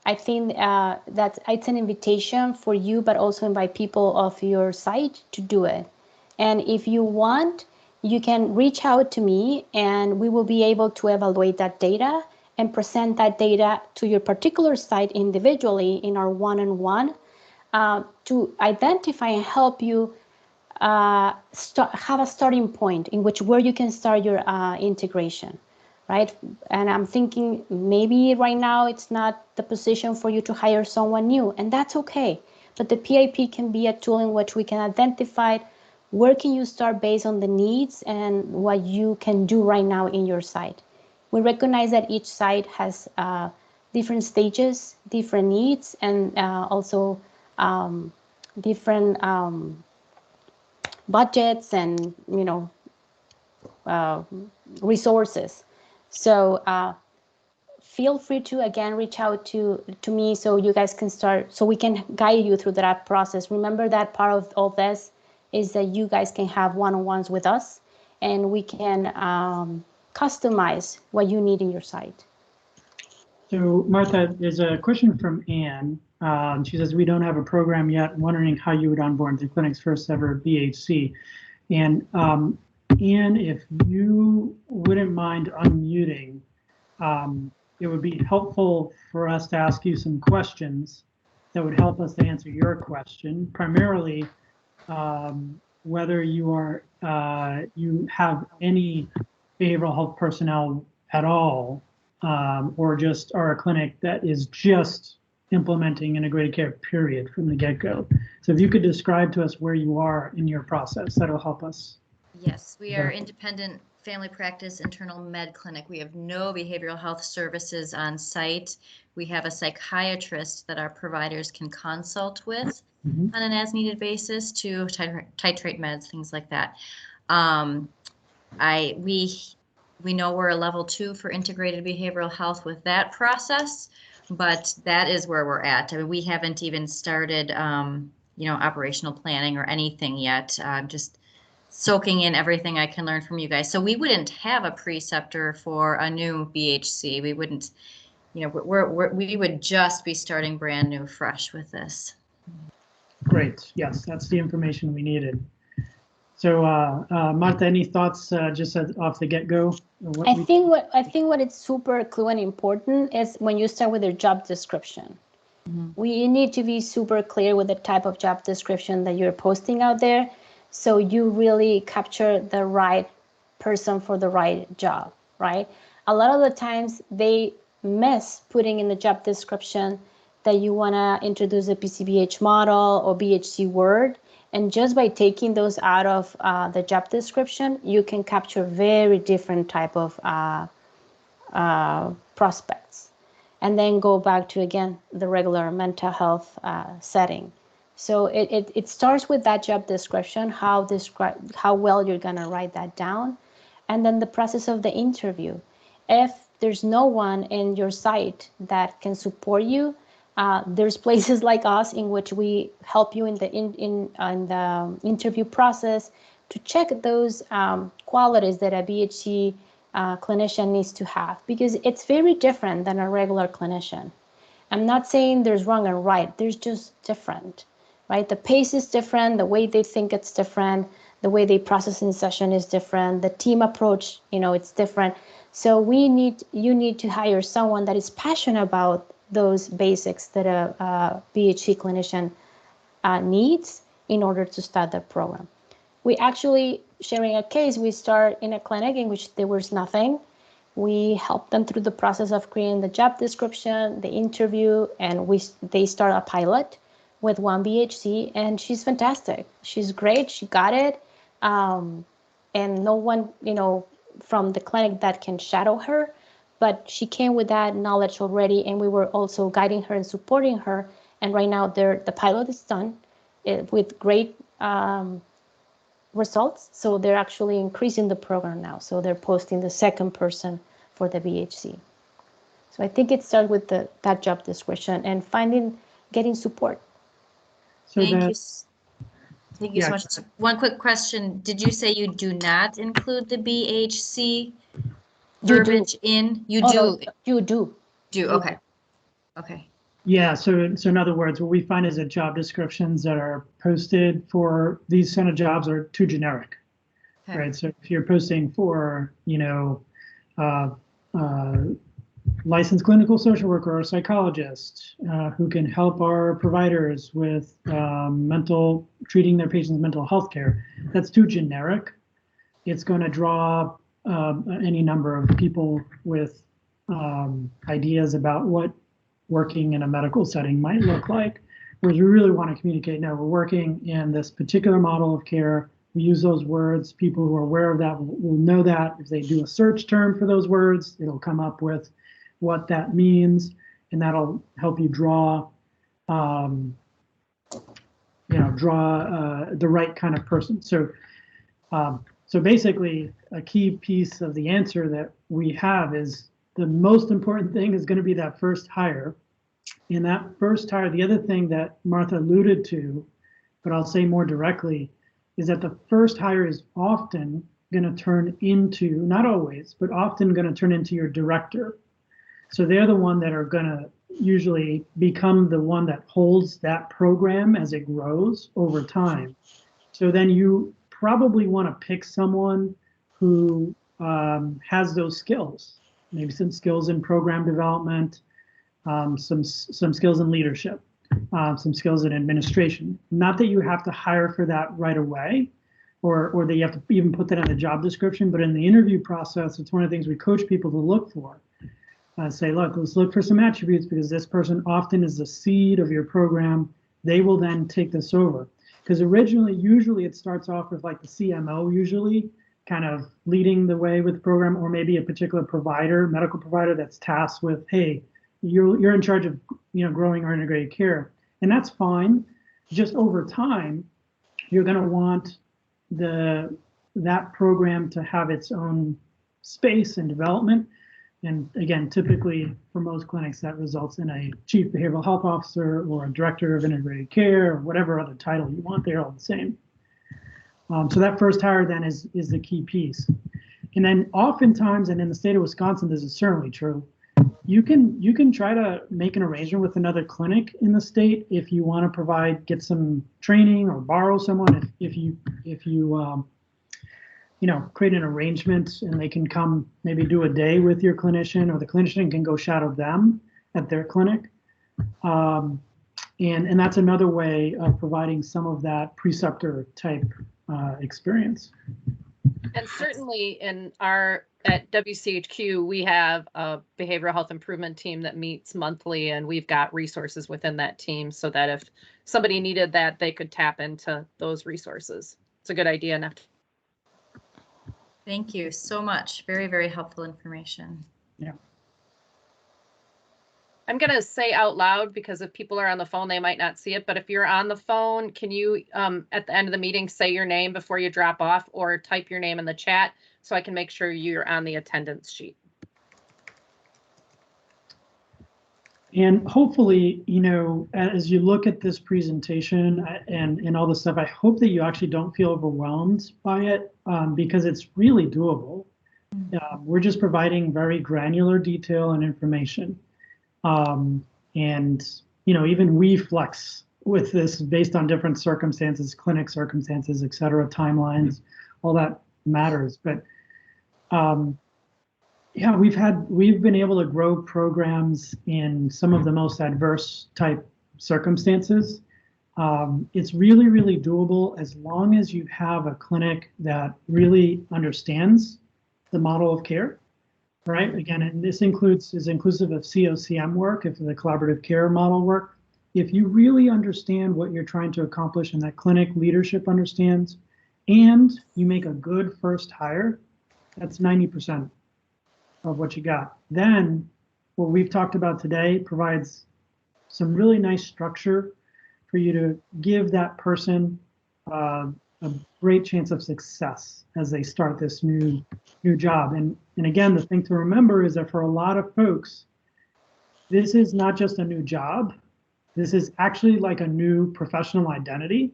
I think that it's an invitation for you, but also invite people of your site to do it. And if you want, you can reach out to me and we will be able to evaluate that data and present that data to your particular site individually in our one-on-one to identify and help you have a starting point in which where you can start your integration, right? And I'm thinking maybe right now it's not the position for you to hire someone new, and that's okay. But the PIP can be a tool in which we can identify where can you start based on the needs and what you can do right now in your site. We recognize that each site has different stages, different needs, and also different budgets and resources. So feel free to again reach out to me so you guys can start, so we can guide you through that process. Remember that part of all this is that you guys can have one-on-ones with us and we can customize what you need in your site. So Martha, there's a question from Anne. She says, we don't have a program yet, wondering how you would onboard the clinic's first ever BHC. And Anne, if you wouldn't mind unmuting, it would be helpful for us to ask you some questions that would help us to answer your question, primarily whether you are you have any behavioral health personnel at all, or just are a clinic that is just implementing integrated care, period, from the get-go. So if you could describe to us where you are in your process, that'll help us. Yes, we are independent family practice internal med clinic. We have no behavioral health services on site. We have a psychiatrist that our providers can consult with on an as-needed basis to titrate meds, things like that. We know we're a level 2 for integrated behavioral health with that process, but that is where we're at. I mean, we haven't even started, operational planning or anything yet. Just soaking in everything I can learn from you guys. So we wouldn't have a preceptor for a new BHC. We wouldn't, we would just be starting brand new, fresh with this. Great. Yes, that's the information we needed. So, Martha, any thoughts just off the get-go? I think what is super clue and important is when you start with your job description. We need to be super clear with the type of job description that you're posting out there, so you really capture the right person for the right job, right? A lot of the times they miss putting in the job description that you want to introduce a PCBH model or BHC word, and just by taking those out of the job description, you can capture very different type of prospects. And then go back to, again, the regular mental health setting. So it starts with that job description, how well you're going to write that down, and then the process of the interview. If there's no one in your site that can support you, there's places like us in which we help you in the interview process to check those qualities that a BHC clinician needs to have, because it's very different than a regular clinician. I'm not saying there's wrong and right, there's just different, right? The pace is different, the way they think it's different, the way they process in session is different, the team approach, it's different. So you need to hire someone that is passionate about those basics that a BHC clinician needs in order to start the program. We actually, sharing a case, we start in a clinic in which there was nothing. We help them through the process of creating the job description, the interview, and they start a pilot with one BHC, and she's fantastic. She's great. She got it. And no one, from the clinic that can shadow her, but she came with that knowledge already, and we were also guiding her and supporting her. And right now, the pilot is done with great results. So they're actually increasing the program now. So they're posting the second person for the BHC. So I think it starts with that job description and getting support. So Thank you so much. One quick question. Did you say you do not include the BHC verbiage in? You do. No, you do. Okay. Okay. Yeah, so in other words, what we find is that job descriptions that are posted for these kind of jobs are too generic, right? So if you're posting for, licensed clinical social worker or psychologist who can help our providers with treating their patients' mental health care, that's too generic. It's going to draw any number of people with ideas about what working in a medical setting might look like, whereas we really want to communicate, no, we're working in this particular model of care. We use those words. People who are aware of that will know that. If they do a search term for those words, it'll come up with what that means, and that'll help you draw the right kind of person. So basically, a key piece of the answer that we have is the most important thing is going to be that first hire. In that first hire, the other thing that Martha alluded to, but I'll say more directly, is that the first hire is often going to turn into, not always, but often going to turn into your director. So they're the one that are going to usually become the one that holds that program as it grows over time. So then you probably want to pick someone who has those skills, maybe some skills in program development, some skills in leadership, some skills in administration. Not that you have to hire for that right away, or that you have to even put that in the job description, but in the interview process, it's one of the things we coach people to look for. Say, look, let's look for some attributes, because this person often is the seed of your program. They will then take this over. Because usually it starts off with like the CMO, usually kind of leading the way with the program, or maybe a particular provider, medical provider that's tasked with, hey, you're in charge of growing our integrated care, and that's fine. Just over time, you're going to want that program to have its own space and development. And again, typically for most clinics, that results in a chief behavioral health officer or a director of integrated care, or whatever other title you want. They're all the same. So that first hire then is the key piece. And then oftentimes, and in the state of Wisconsin, this is certainly true, you can try to make an arrangement with another clinic in the state if you want to get some training or borrow someone. If you create an arrangement and they can come maybe do a day with your clinician, or the clinician can go shadow them at their clinic. And that's another way of providing some of that preceptor type experience. And certainly at WCHQ, we have a behavioral health improvement team that meets monthly, and we've got resources within that team so that if somebody needed that, they could tap into those resources. It's a good idea, Neff. Thank you so much. Very, very helpful information. Yeah. I'm going to say out loud, because if people are on the phone, they might not see it. But if you're on the phone, can you, at the end of the meeting, say your name before you drop off, or type your name in the chat so I can make sure you're on the attendance sheet. And hopefully, you know, as you look at this presentation and all this stuff, I hope that you actually don't feel overwhelmed by it, because it's really doable. We're just providing very granular detail and information. And, you know, even we flex with this based on different circumstances, clinic circumstances, et cetera, timelines, all that matters. But yeah, we've been able to grow programs in some of the most adverse type circumstances. It's really, really doable as long as you have a clinic that really understands the model of care. Right. Again, and this is inclusive of COCM work, if the collaborative care model work. If you really understand what you're trying to accomplish and that clinic leadership understands, and you make a good first hire, that's 90% of what you got. Then what we've talked about today provides some really nice structure for you to give that person a great chance of success as they start this new job. And again, the thing to remember is that for a lot of folks, this is not just a new job. This is actually like a new professional identity.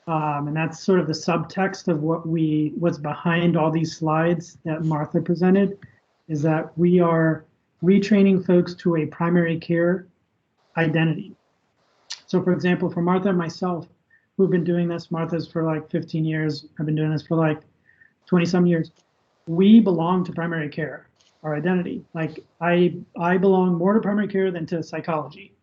And that's sort of the subtext of what's behind all these slides that Martha presented, is that we are retraining folks to a primary care identity. So for example, for Martha and myself, who've been doing this, Martha's for like 15 years, I've been doing this for like 20 some years. We belong to primary care, our identity. Like I belong more to primary care than to psychology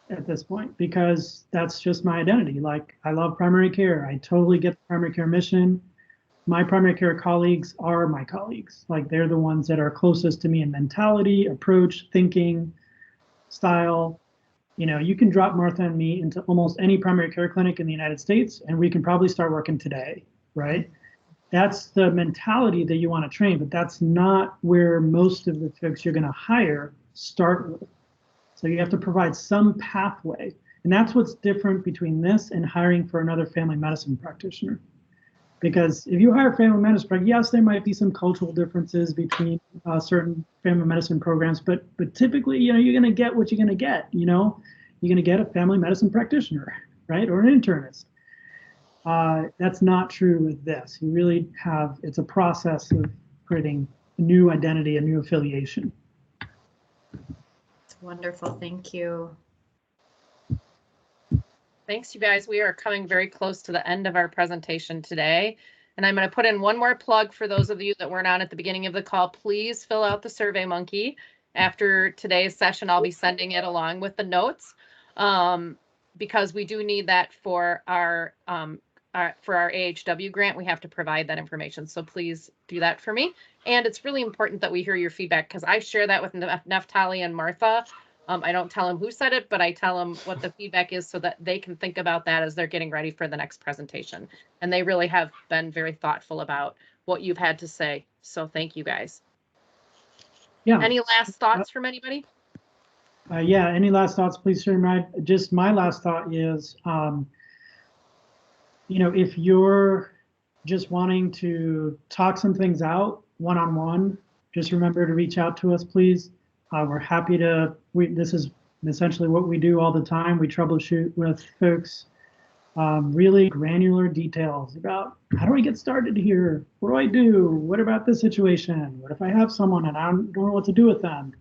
at this point, because that's just my identity. Like I love primary care. I totally get the primary care mission. My primary care colleagues are my colleagues. Like they're the ones that are closest to me in mentality, approach, thinking, style. You know, you can drop Martha and me into almost any primary care clinic in the United States, and we can probably start working today, right? That's the mentality that you want to train, but that's not where most of the folks you're going to hire start with. So you have to provide some pathway. And that's what's different between this and hiring for another family medicine practitioner. Because if you hire family medicine practitioner, yes, there might be some cultural differences between certain family medicine programs, but typically, you know, you're going to get what you're going to get. You know, you're going to get a family medicine practitioner, right, or an internist. That's not true with this. You really have, it's a process of creating a new identity, a new affiliation. It's wonderful. Thank you. Thanks, you guys. We are coming very close to the end of our presentation today. And I'm going to put in one more plug for those of you that weren't on at the beginning of the call. Please fill out the Survey Monkey. After today's session, I'll be sending it along with the notes, because we do need that for our AHW grant. We have to provide that information. So please do that for me. And it's really important that we hear your feedback, because I share that with Neftali and Martha. I don't tell them who said it, but I tell them what the feedback is so that they can think about that as they're getting ready for the next presentation. And they really have been very thoughtful about what you've had to say. So thank you guys. Yeah. Any last thoughts from anybody? Yeah, any last thoughts, please share mine. Just my last thought is, you know, if you're just wanting to talk some things out one-on-one, just remember to reach out to us, please. We're happy to, this is essentially what we do all the time. We troubleshoot with folks, really granular details about how do I get started here? What do I do? What about this situation? What if I have someone and I don't know what to do with them?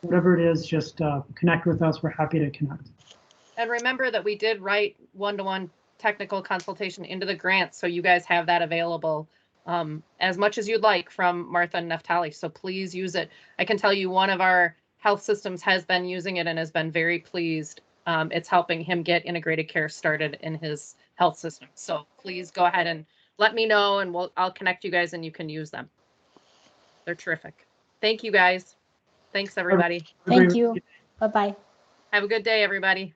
Whatever it is, just connect with us. We're happy to connect. And remember that we did write one-to-one technical consultation into the grant, so you guys have that available as much as you'd like from Martha and Neftali. So please use it. I can tell you one of our Health Systems has been using it and has been very pleased. It's helping him get integrated care started in his health system. So please go ahead and let me know, and I'll connect you guys and you can use them. They're terrific. Thank you guys. Thanks everybody. Thank you. Bye-bye. Have a good day, everybody.